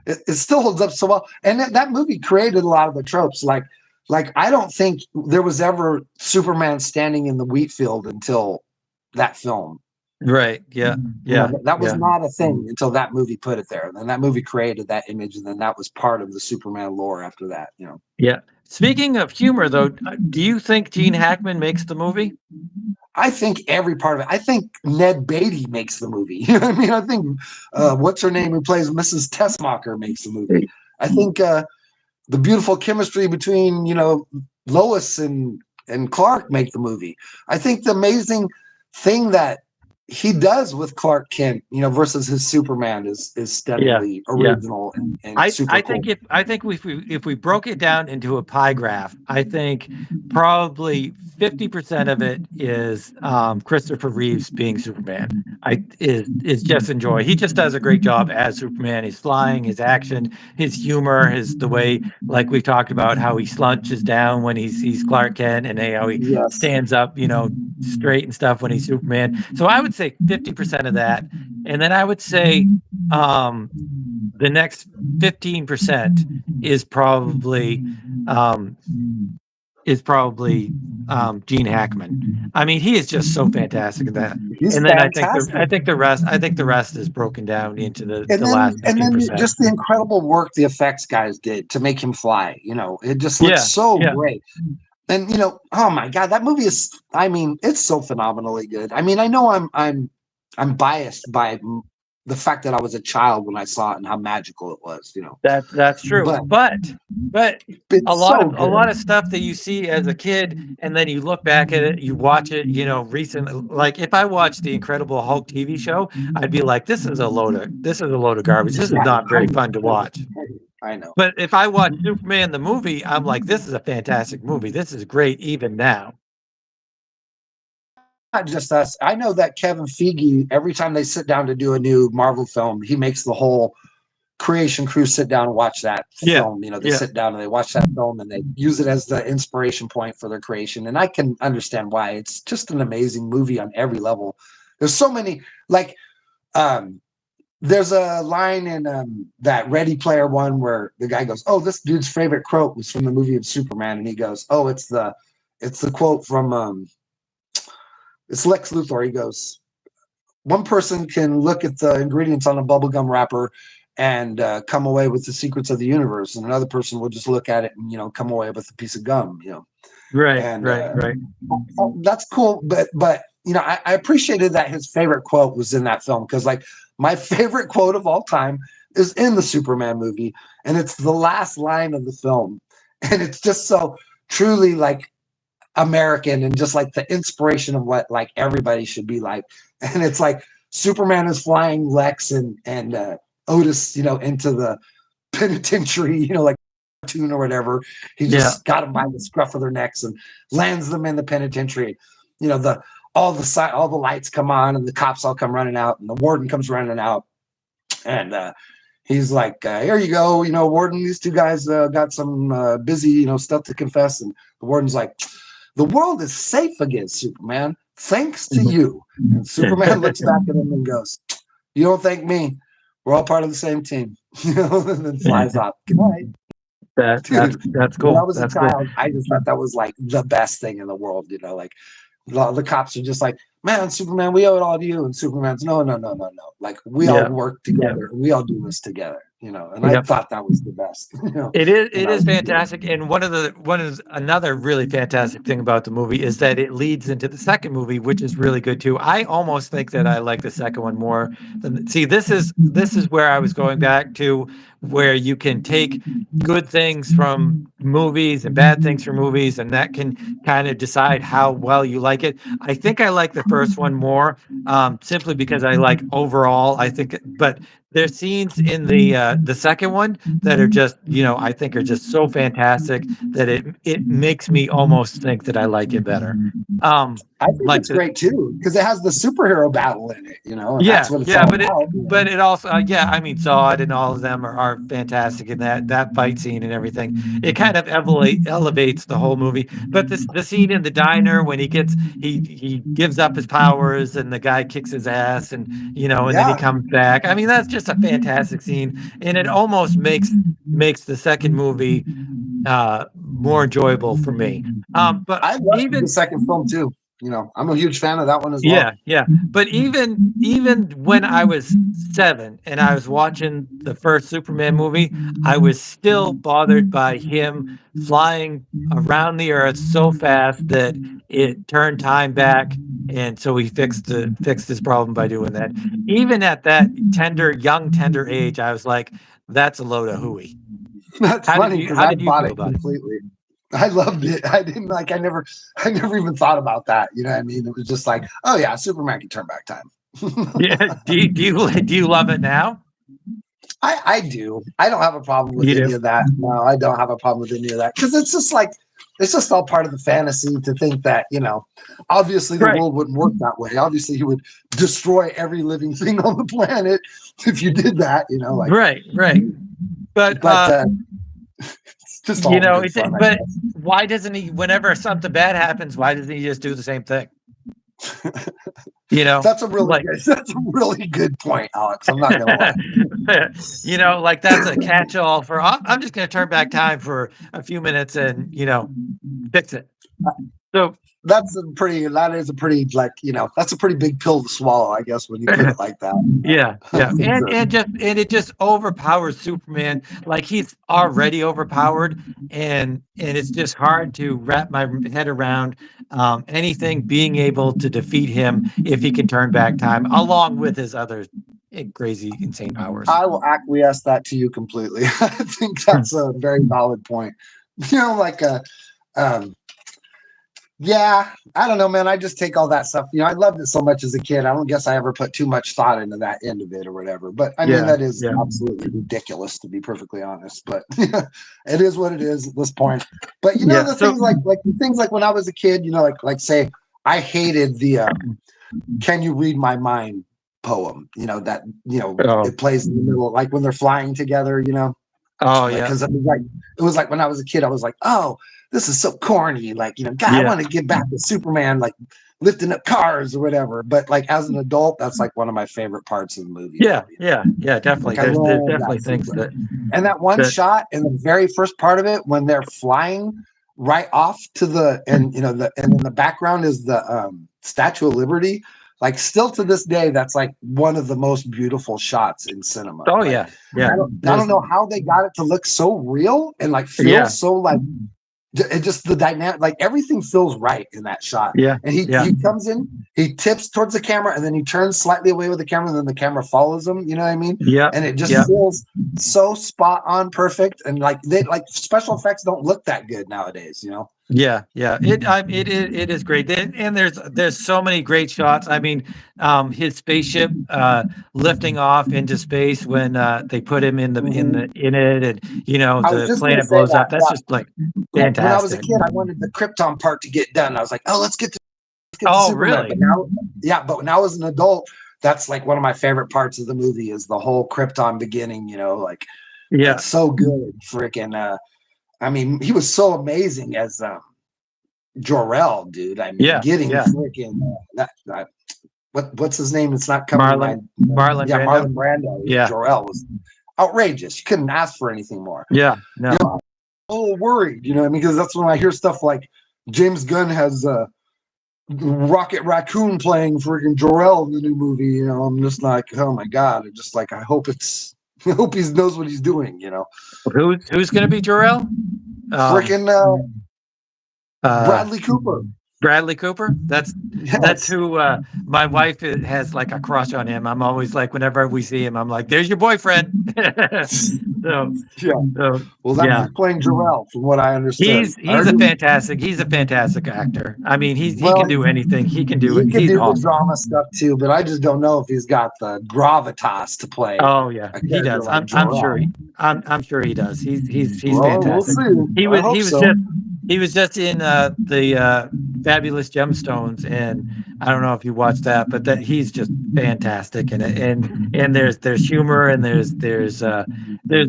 it still holds up so well. And that movie created a lot of the tropes. Like I don't think there was ever Superman standing in the wheat field until that film. Right. Yeah. That was not a thing until that movie put it there. And then that movie created that image, and then that was part of the Superman lore after that, you know. Yeah. Speaking of humor, though, do you think Gene Hackman makes the movie? I think every part of it. I think Ned Beatty makes the movie. You know what I mean? I think what's her name who plays Mrs. Tessmacher makes the movie. I think the beautiful chemistry between, you know, Lois and Clark make the movie. I think the amazing thing that he does with Clark Kent, versus his Superman is Yeah, steadily yeah. original and super I cool. think if we broke it down into a pie graph, I think probably 50% of it is Christopher Reeves being Superman. Is just enjoy. He just does a great job as Superman. His flying, his action, his humor, the way, like we talked about, how he slunches down when he's Clark Kent, and how he Yes. stands up, straight and stuff when he's Superman. So I would say 50% of that, and then I would say the next 15% is probably um, Gene Hackman. I mean, he is just so fantastic in that. He's And then fantastic. I think the rest is broken down into the And last then 15%. just the incredible work the effects guys did to make him fly. It just looks Yeah, so yeah. great. And oh my God, that movie is, I mean, it's so phenomenally good. I mean, I know I'm biased by the fact that I was a child when I saw it and how magical it was, That's true. But it's a lot so good. of stuff that you see as a kid, and then you look back at it, you watch it, recently. Like if I watched the Incredible Hulk TV show, I'd be like, this is a load of garbage. This is Yeah, not very fun to watch. I know. But if I watch Superman the movie, I'm like, this is a fantastic movie. This is great even now. Not just us. I know that Kevin Feige, every time they sit down to do a new Marvel film, he makes the whole creation crew sit down and watch that film. They sit down and they watch that film and they use it as the inspiration point for their creation. And I can understand why. It's just an amazing movie on every level. There's so many, like, there's a line in that Ready Player One where the guy goes, "Oh, this dude's favorite quote was from the movie of Superman," and he goes, "Oh, it's the quote from it's Lex Luthor." He goes, "One person can look at the ingredients on a bubblegum wrapper and come away with the secrets of the universe, and another person will just look at it and come away with a piece of gum." Right, and right. That's cool, but I appreciated that his favorite quote was in that film, because like my favorite quote of all time is in the Superman movie, and it's the last line of the film, and it's just so truly like American and just like the inspiration of what like everybody should be like. And it's like Superman is flying Lex and Otis, into the penitentiary, like cartoon or whatever. He just got them by the scruff of their necks and lands them in the penitentiary. All the lights come on and the cops all come running out and the warden comes running out, and he's like, "Here you go, warden. These two guys got some busy, stuff to confess." And the warden's like, "The world is safe against Superman, thanks to you." And Superman looks back at him and goes, "You don't thank me. We're all part of the same team." And then flies off. Good night. That's cool. When I was a child, I just thought that was like the best thing in the world. Like the cops are just like, "Man, Superman, we owe it all to you." And Superman's, "No. Like we all work together. We all do this together." And I thought that was the best. It is fantastic. And another really fantastic thing about the movie is that it leads into the second movie, which is really good too. I almost think that I like the second one more than, see, this is where I was going back to, where you can take good things from movies and bad things from movies, and that can kind of decide how well you like it. I think I like the first one more, simply because I like overall, I think, but there's scenes in the second one that are just, I think are just so fantastic that it makes me almost think that I like it better. I think it's great too, because it has the superhero battle in it, and that's what it's all about. But it also, I mean, Zod and all of them are fantastic in that fight scene and everything. It kind of elevates the whole movie. But the scene in the diner when he gives up his powers and the guy kicks his ass, and and then he comes back. I mean, that's just a fantastic scene, and it almost makes the second movie more enjoyable for me. But I love the second film too. I'm a huge fan of that one as well. Yeah. But even when I was 7 and I was watching the first Superman movie, I was still bothered by him flying around the earth so fast that it turned time back, and so he fixed his problem by doing that. Even at that young tender age, I was like, that's a load of hooey. That's funny, because I bought it completely. I loved it. I didn't like. I never even thought about that. You know what I mean? It was just like, oh yeah, Superman can turn back time. Yeah. Do you love it now? I do. I don't have a problem with You any do. of that. No, I don't have a problem with any of that because it's just like it's just all part of the fantasy to think that obviously the Right. world wouldn't work that way. Obviously, you would destroy every living thing on the planet if you did that. Like, Right. Right. But but it's just all in good fun, I but guess. why doesn't he? Whenever something bad happens, why doesn't he just do the same thing? That's a really Like, good. That's a really good point, Alex. I'm not gonna lie. like that's a catch-all for. I'm just going to turn back time for a few minutes and fix it. So That is a pretty that's a pretty big pill to swallow, I guess, when you put it like that. yeah, yeah, For and sure. it just overpowers Superman. Like he's already overpowered, and it's just hard to wrap my head around anything being able to defeat him if he can turn back time, along with his other crazy, insane powers. I will acquiesce that to you completely. I think that's a very valid point. Like yeah, I don't know, man. I just take all that stuff. I loved it so much as a kid. I don't guess I ever put too much thought into that end of it or whatever. But I mean, Yeah, that is yeah, absolutely ridiculous to be perfectly honest. But it is what it is at this point. But yeah. the So things the things like when I was a kid, like say I hated the "Can you read my mind" poem. That oh, it plays in the middle, like when they're flying together. oh Like, yeah, because it was like when I was a kid, I was like, oh, this is so corny. Like, God, I yeah. want to get back to Superman, like lifting up cars or whatever. But like as an adult, that's like one of my favorite parts of the movie Yeah, now. yeah, definitely. Like I There's love definitely that things sequence. And that one that shot in the very first part of it when they're flying right off to and in the background is the Statue of Liberty. Like still to this day, that's like one of the most beautiful shots in cinema. oh Like yeah, yeah. I There's don't know how they got it to look so real and like feel yeah, so like it just the dynamic, like everything feels right in that shot. yeah, And he yeah, he comes in, he tips towards the camera, and then he turns slightly away with the camera, and then the camera follows him. You know what I mean? yeah, And it just yeah. feels so spot on, perfect, and like special effects don't look that good nowadays. Yeah, yeah. It is great. And there's so many great shots. I mean, his spaceship lifting off into space when they put him in it, and I was the just gonna planet say blows that. up. That's Yeah. just like When I was a fantastic. kid, I wanted the Krypton part to get done. I was like, oh, let's get to Oh, Superman. But really? now, yeah, but now as an adult, that's like one of my favorite parts of the movie is the whole Krypton beginning. Like Yeah, it's so good. Freaking, I mean, he was so amazing as Jor-El, dude. I mean, yeah, getting yeah. freaking what's his name? It's not coming to Marlon mind. Marlon Yeah, Brando. Marlon Brando. Yeah, Jor-El was outrageous. You couldn't ask for anything more. yeah. No. A little worried, what I mean? Because that's when I hear stuff like James Gunn has Rocket Raccoon playing freaking Jor-El in the new movie. I'm just like, oh my god! I'm just like, I hope I hope he knows what he's doing. Who's going to be Jor-El? Freaking Uh, Bradley Cooper. Bradley Cooper. That's Yes. who my wife has like a crush on him. I'm always like, whenever we see him, I'm like, "There's your boyfriend." so, Yeah. so Well, that's yeah, playing Jor-El, from what I understood. he's a fantastic actor. I mean, he Well, can do anything. He can do he it. could He's do the awesome. drama stuff too, but I just don't know if he's got the gravitas to play Oh yeah, a he character does. like I'm sure Jor-El. I'm sure he does. He's Well, we'll fantastic. see. I hope so. He was just in the Fabulous Gemstones, and I don't know if you watched that, but that he's just fantastic in it. And there's humor and there's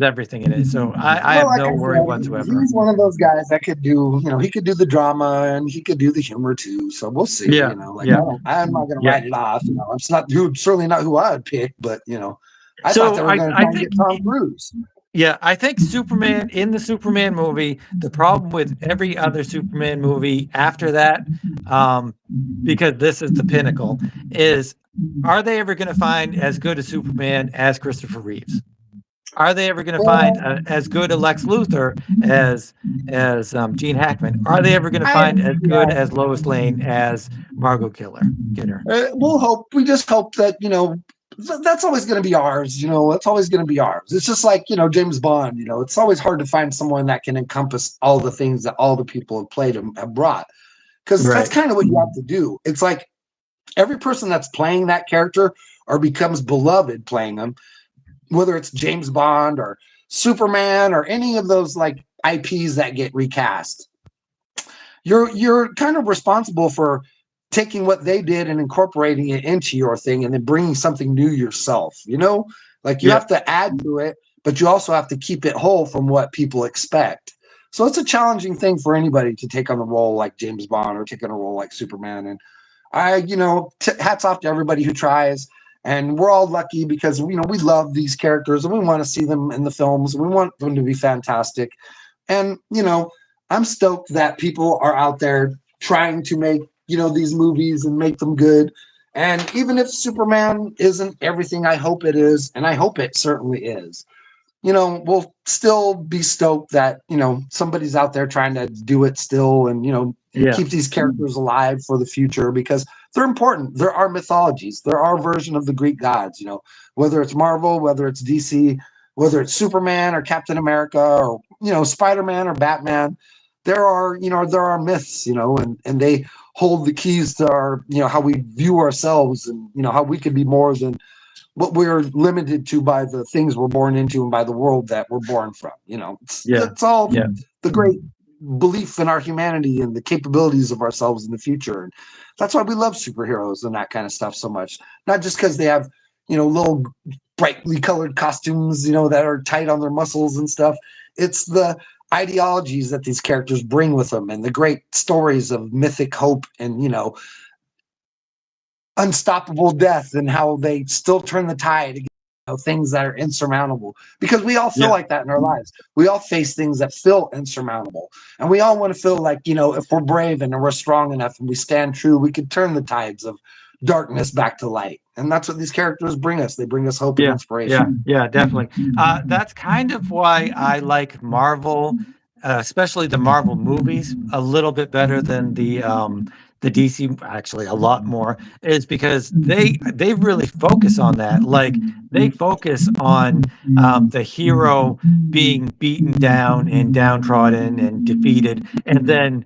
everything in it. So I Well, have like no I worry said, whatsoever. he's one of those guys that could do, he could do the drama and he could do the humor too. So we'll see. Yeah, Like yeah, I'm not gonna yeah. write it off. It's not certainly not who I'd pick, but I thought they So were gonna I try and think get Tom Cruise. Yeah, I think Superman in the Superman movie, the problem with every other Superman movie after that, um, because this is the pinnacle, is are they ever going to find as good a Superman as Christopher Reeves? Are they ever going to find as good a Lex Luthor as Gene Hackman? Are they ever going to find as good as Lois Lane as Margot Kidder? We'll hope. We just hope that that's always going to be ours. It's always going to be ours. It's just like James Bond. It's always hard to find someone that can encompass all the things that all the people have played and have brought. Because that's Right. kind of what you have to do. It's like every person that's playing that character or becomes beloved playing them, whether it's James Bond or Superman or any of those like IPs that get recast, you're kind of responsible for taking what they did and incorporating it into your thing and then bringing something new yourself, you know? Like you have to add to it, but you also have to keep it whole from what people expect. So it's a challenging thing for anybody to take on a role like James Bond or take on a role like Superman. And hats off to everybody who tries. And we're all lucky because, we love these characters and we want to see them in the films. We want them to be fantastic. And, I'm stoked that people are out there trying to make, these movies and make them good. And even if Superman isn't everything I hope it is, and I hope it certainly is, we'll still be stoked that, somebody's out there trying to do it still and, keep these characters alive for the future because they're important. There are mythologies. There are versions of the Greek gods, whether it's Marvel, whether it's DC, whether it's Superman or Captain America or, Spider-Man or Batman. There are myths, and they hold the keys to our, how we view ourselves and, how we could be more than what we're limited to by the things we're born into and by the world that we're born from. It's all the great belief in our humanity and the capabilities of ourselves in the future. And that's why we love superheroes and that kind of stuff so much. Not just because they have, little brightly colored costumes, that are tight on their muscles and stuff. It's the ideologies that these characters bring with them and the great stories of mythic hope and, unstoppable death and how they still turn the tide against things that are insurmountable, because we all feel like that in our lives. We all face things that feel insurmountable, and we all want to feel like, if we're brave and we're strong enough and we stand true, we could turn the tides of darkness back to light. And that's what these characters bring us. They bring us hope and inspiration. Yeah, definitely. That's kind of why I like Marvel, especially the Marvel movies, a little bit better than the DC. Actually, a lot more, is because they really focus on that. Like they focus on the hero being beaten down and downtrodden and defeated, and then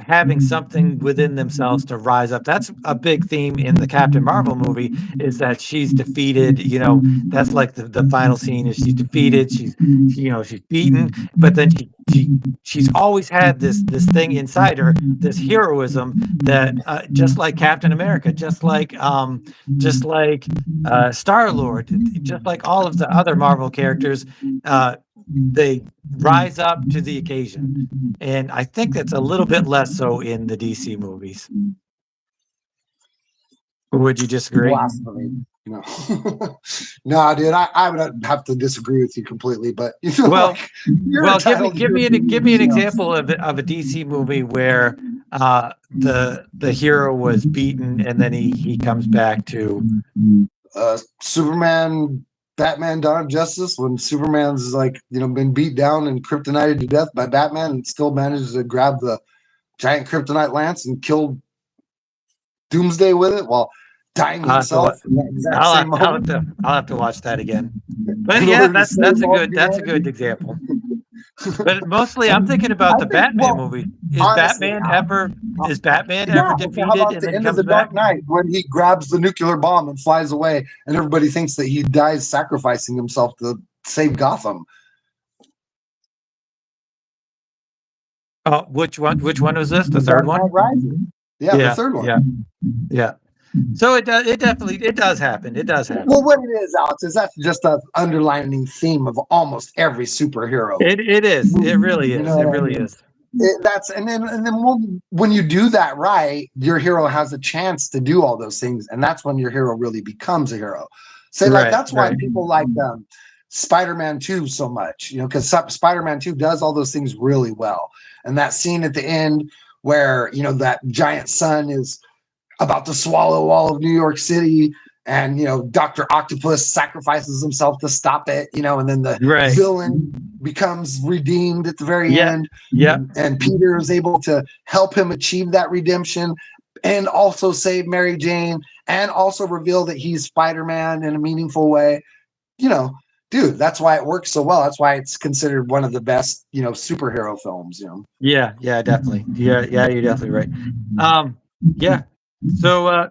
having something within themselves to rise up. That's a big theme in the Captain Marvel movie, is that she's defeated. That's like the final scene is she's defeated. She's beaten, but then she's always had this thing inside her, this heroism that just like Captain America, just like Star-Lord, just like all of the other Marvel characters, they rise up to the occasion. And I think that's a little bit less so in the DC movies. Would you disagree? Blasphemy. No, dude, I would have to disagree with you completely. But well, give me an example of a DC movie where the hero was beaten and then he comes back to Superman, Batman, Dawn of Justice, when Superman's been beat down and kryptonited to death by Batman and still manages to grab the giant kryptonite lance and kill Doomsday with it while dying himself. I'll have to watch that again. But yeah, that's a good example. But mostly, I'm thinking about the Batman movie. Is Batman ever defeated and then comes back? Dark Knight, when he grabs the nuclear bomb and flies away, and everybody thinks that he dies sacrificing himself to save Gotham. Oh, which one was this? The third one? Yeah, the third one. Yeah. So it definitely does happen. It does happen. Well, what it is, Alex, is that's just an underlining theme of almost every superhero. It is. It really is. It really is. And then when you do that right, your hero has a chance to do all those things, and that's when your hero really becomes a hero. So that's why people like Spider-Man 2 so much, because Spider-Man 2 does all those things really well. And that scene at the end where that giant sun is about to swallow all of New York City, and Dr. Octopus sacrifices himself to stop it, and then the villain becomes redeemed at the very end. Yeah. And Peter is able to help him achieve that redemption and also save Mary Jane and also reveal that he's Spider-Man in a meaningful way. Dude, that's why it works so well. That's why it's considered one of the best, superhero films, Yeah, definitely. Yeah, you're definitely right. Yeah. So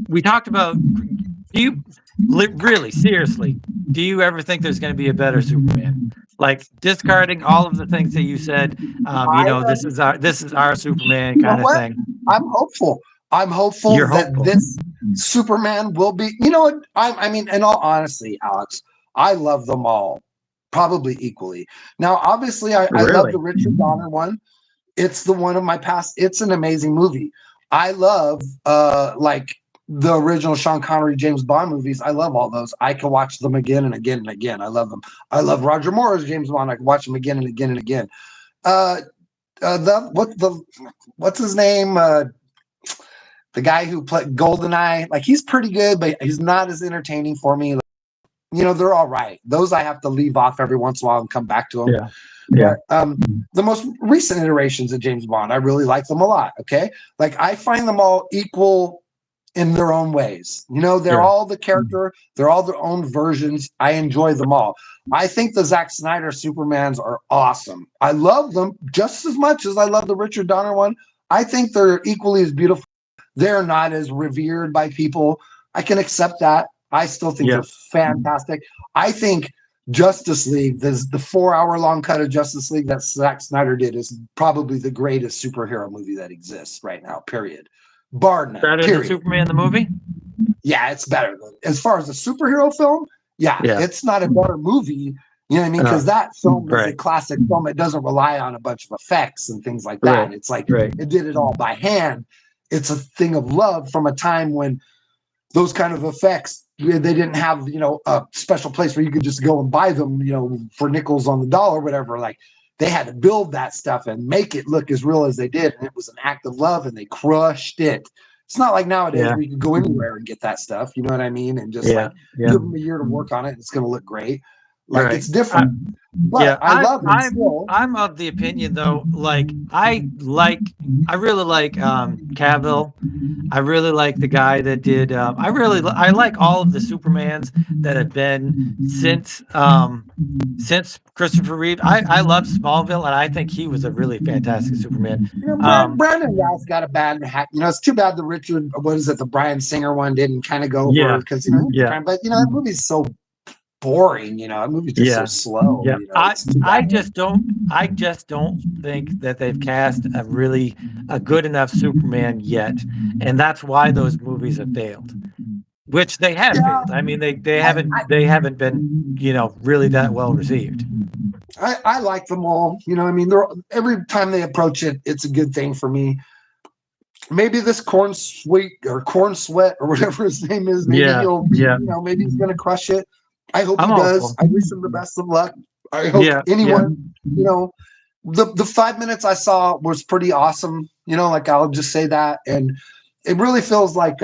we talked about. Do you really seriously? Do you ever think there's going to be a better Superman? Like discarding all of the things that you said, I, this is our Superman you know kind of what? thing. I'm hopeful. I'm hopeful You're that hopeful. this Superman will be. You know what? I mean, in all honesty, Alex, I love them all probably equally. Now, obviously, I love Really? the Richard Donner one. It's the one of my past. It's an amazing movie. I love like the original Sean Connery James Bond movies. I love all those. I can watch them again and again and again. I love them. I love Roger Moore's James Bond. I can watch them again and again and again. Uh, what's his name? The guy who played Goldeneye. Like he's pretty good, but he's not as entertaining for me. You know, they're all right. Those I have to leave off every once in a while and come back to them. Yeah. Yeah. But the most recent iterations of James Bond, I really like them a lot. Okay. Like I find them all equal in their own ways. You know, they're all the character, they're all their own versions. I enjoy them all. I think the Zack Snyder Supermans are awesome. I love them just as much as I love the Richard Donner one. I think they're equally as beautiful. They're not as revered by people. I can accept that. I still think they're fantastic. I think Justice League, the 4 hour long cut of Justice League that Zack Snyder did, is probably the greatest superhero movie that exists right now, period. Bar none. Better than Superman the movie? Yeah, it's better. As far as a superhero film, yeah, it's not a better movie. You know what I mean? Because that film is a classic film. It doesn't rely on a bunch of effects and things like that. It's like it did it all by hand. It's a thing of love from a time when those kind of effects, they didn't have, you know, a special place where you could just go and buy them, you know, for nickels on the dollar or whatever. Like they had to build that stuff and make it look as real as they did. And it was an act of love and they crushed it. It's not like nowadays where you can go anywhere and get that stuff. You know what I mean? And just give them a year to work on it. And it's going to look great. Like it's different. But I love it still. I'm of the opinion though, like I really like Cavill. I really like the guy that did I like all of the Supermans that have been since Christopher Reeve. I love Smallville and I think he was a really fantastic Superman. You know, Brandon Routh got a bad hat. You know, it's too bad the Richard, the Bryan Singer one didn't kind of go over because you know, but you know, that movie's so boring, you know, that movie's just so slow. Yeah. You know, I just don't think that they've cast a good enough Superman yet. And that's why those movies have failed. Which they have failed. I mean they haven't been, you know, really that well received. I like them all. You know, I mean, every time they approach it, it's a good thing for me. Maybe this Corn Sweat or whatever his name is, maybe he'll you know, maybe he's gonna crush it. I hope he does. I wish him the best of luck. I hope anyone, you know, the 5 minutes I saw was pretty awesome. You know, like I'll just say that. And it really feels like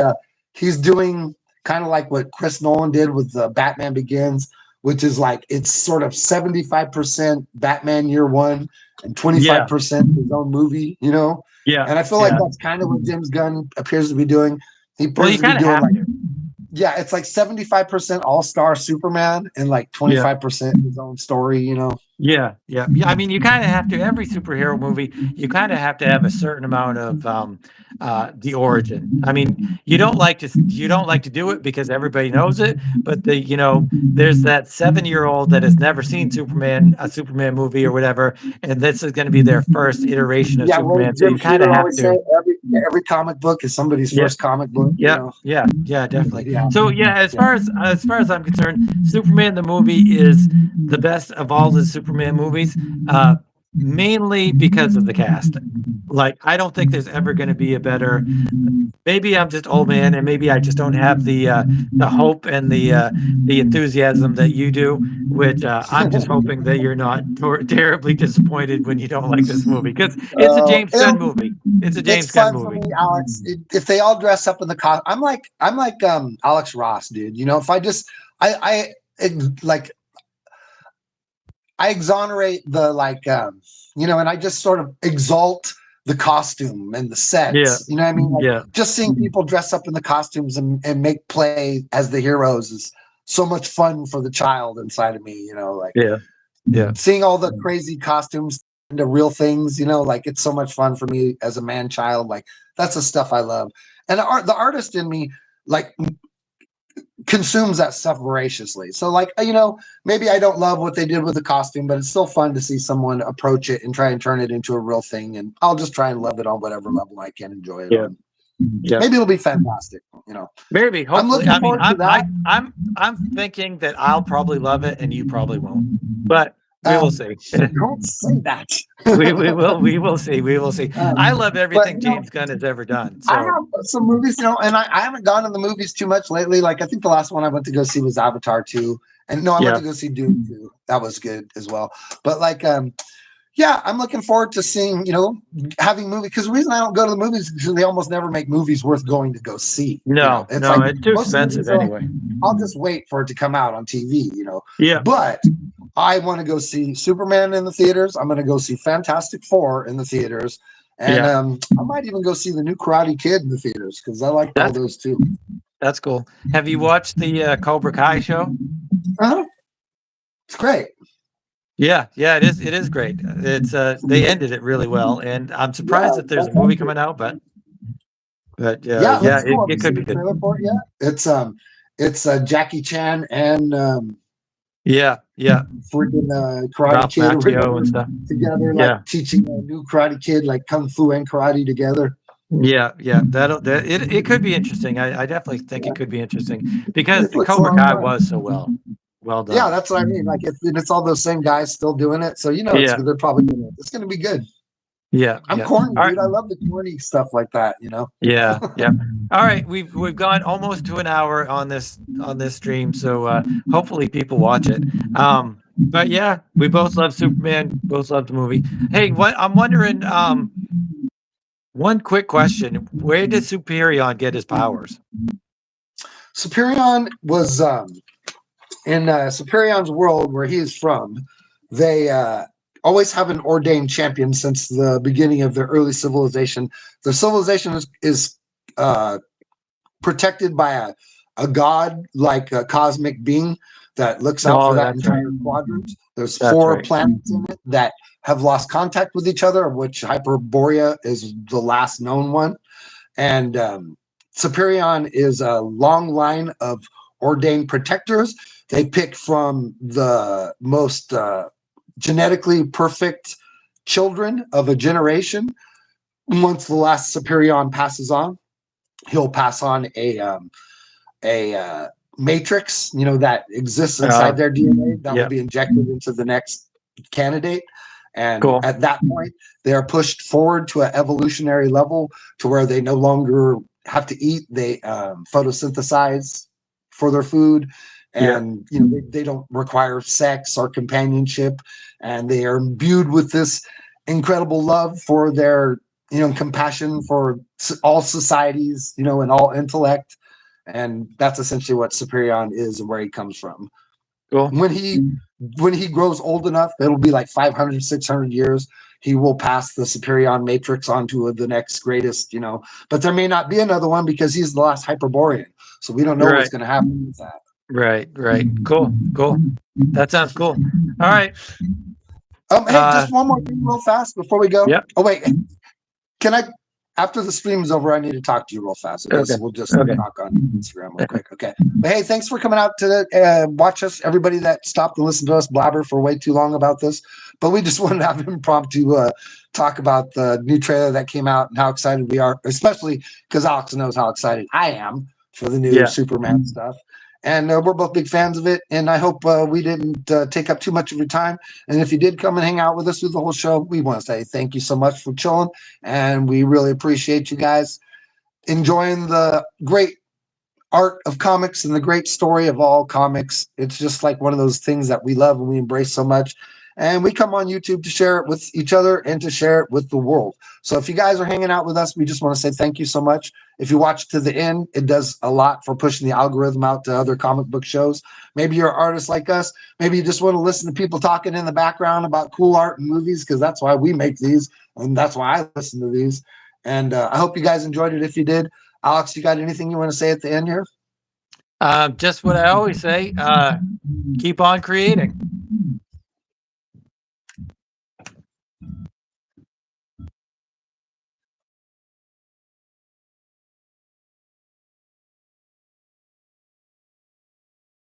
he's doing kind of like what Chris Nolan did with Batman Begins, which is like it's sort of 75% Batman Year One and 25% his own movie, you know? Yeah. And I feel like that's kind of what James Gunn appears to be doing. He appears to be doing like it's like 75% all-star Superman and like 25% his own story, you know? Yeah. I mean, you kind of have to, every superhero movie, you kind of have to have a certain amount of the origin. I mean, you don't like to do it because everybody knows it, but you know, there's that 7-year-old that has never seen a Superman movie or whatever, and this is going to be their first iteration of Superman. So you kind of have to. Every comic book is somebody's first comic book. Yeah, you know? yeah, definitely. So as far as I'm concerned, Superman the movie is the best of all the Superman movies, mainly because of the cast. Like, I don't think there's ever going to be a better. Maybe I'm just old man, and maybe I just don't have the hope and the enthusiasm that you do. Which I'm just hoping that you're not terribly disappointed when you don't like this movie, because it's a James Gunn movie. It's a James Gunn movie. For me, Alex. If they all dress up in the costume, I'm like Alex Ross, dude. You know, if I just I exonerate the you know, and I just sort of exalt the costume and the sets. Yeah. You know what I mean? Like, just seeing people dress up in the costumes and make play as the heroes is so much fun for the child inside of me, you know, like seeing all the crazy costumes into real things, like it's so much fun for me as a man child. Like that's the stuff I love. And the artist in me, like consumes that stuff voraciously. So like, maybe I don't love what they did with the costume, but it's still fun to see someone approach it and try and turn it into a real thing. And I'll just try and love it on whatever level I can enjoy it on. Yeah. Maybe it'll be fantastic, Maybe, hopefully. I'm looking forward to that. I'm thinking that I'll probably love it and you probably won't. But we will see. Don't say that. we will see. We will see. I love everything James Gunn has ever done. So. I have some movies, and I haven't gone to the movies too much lately. Like I think the last one I went to go see was Avatar 2. And no, I went to go see Dune 2. That was good as well. But like yeah, I'm looking forward to seeing, having movies, because the reason I don't go to the movies is because they almost never make movies worth going to go see. No, it's too expensive anyway. I'll just wait for it to come out on TV, Yeah. But I want to go see Superman in the theaters. I'm going to go see Fantastic Four in the theaters. And I might even go see the new Karate Kid in the theaters because I like all those too. That's cool. Have you watched the Cobra Kai show? It's great. Yeah, it is. It is great. It's they ended it really well, and I'm surprised that there's a movie coming out, but cool. It could be good. It's Jackie Chan and freaking Karate Kid and stuff together, like teaching a new Karate Kid like Kung Fu and karate together. It could be interesting. I definitely think it could be interesting because the Cobra Kai was so well done. Yeah, that's what I mean. Like it's all those same guys still doing it, so they're probably it's going to be good. Yeah, I'm corny, dude. I love the corny stuff like that. Yeah. All right, we've gone almost to an hour on this stream, so hopefully people watch it. But yeah, we both love Superman. Both love the movie. Hey, I'm wondering. One quick question: where did Superion get his powers? Superion was in Superion's world, where he is from. They always have an ordained champion since the beginning of their early civilization. The civilization is protected by a god, like a cosmic being that looks out for that entire quadrant. There's 4 planets in it that have lost contact with each other, of which Hyperborea is the last known one. And Superion is a long line of ordained protectors. They pick from the most genetically perfect children of a generation. Once the last Superion passes on, he'll pass on a matrix, that exists inside their DNA that will be injected into the next candidate. And at that point, they are pushed forward to an evolutionary level to where they no longer have to eat. They photosynthesize for their food. And they don't require sex or companionship, and they are imbued with this incredible love for their compassion for all societies, and all intellect. And that's essentially what Superion is and where he comes from. Cool. When he grows old enough, it'll be like 500, 600 years. He will pass the Superion matrix onto the next greatest, but there may not be another one because he's the last Hyperborean. So we don't know what's going to happen with that. Right. Cool. That sounds cool. All right. Hey, just one more thing real fast before we go. Yep. Oh, wait. Can I, after the stream is over, I need to talk to you real fast. Okay. We'll just talk on Instagram real quick. Okay. But hey, thanks for coming out to watch us. Everybody that stopped and listened to us blabber for way too long about this. But we just wanted to have an impromptu talk about the new trailer that came out and how excited we are, especially because Alex knows how excited I am for the new Superman stuff. And we're both big fans of it. And I hope we didn't take up too much of your time. And if you did come and hang out with us through the whole show, we want to say thank you so much for chilling. And we really appreciate you guys enjoying the great art of comics and the great story of all comics. It's just like one of those things that we love and we embrace so much. And we come on YouTube to share it with each other and to share it with the world. So if you guys are hanging out with us, we just want to say thank you so much. If you watch to the end, it does a lot for pushing the algorithm out to other comic book shows. Maybe you're an artist like us. Maybe you just want to listen to people talking in the background about cool art and movies, because that's why we make these. And that's why I listen to these. And I hope you guys enjoyed it. If you did, Alex, you got anything you want to say at the end here? Just what I always say, keep on creating.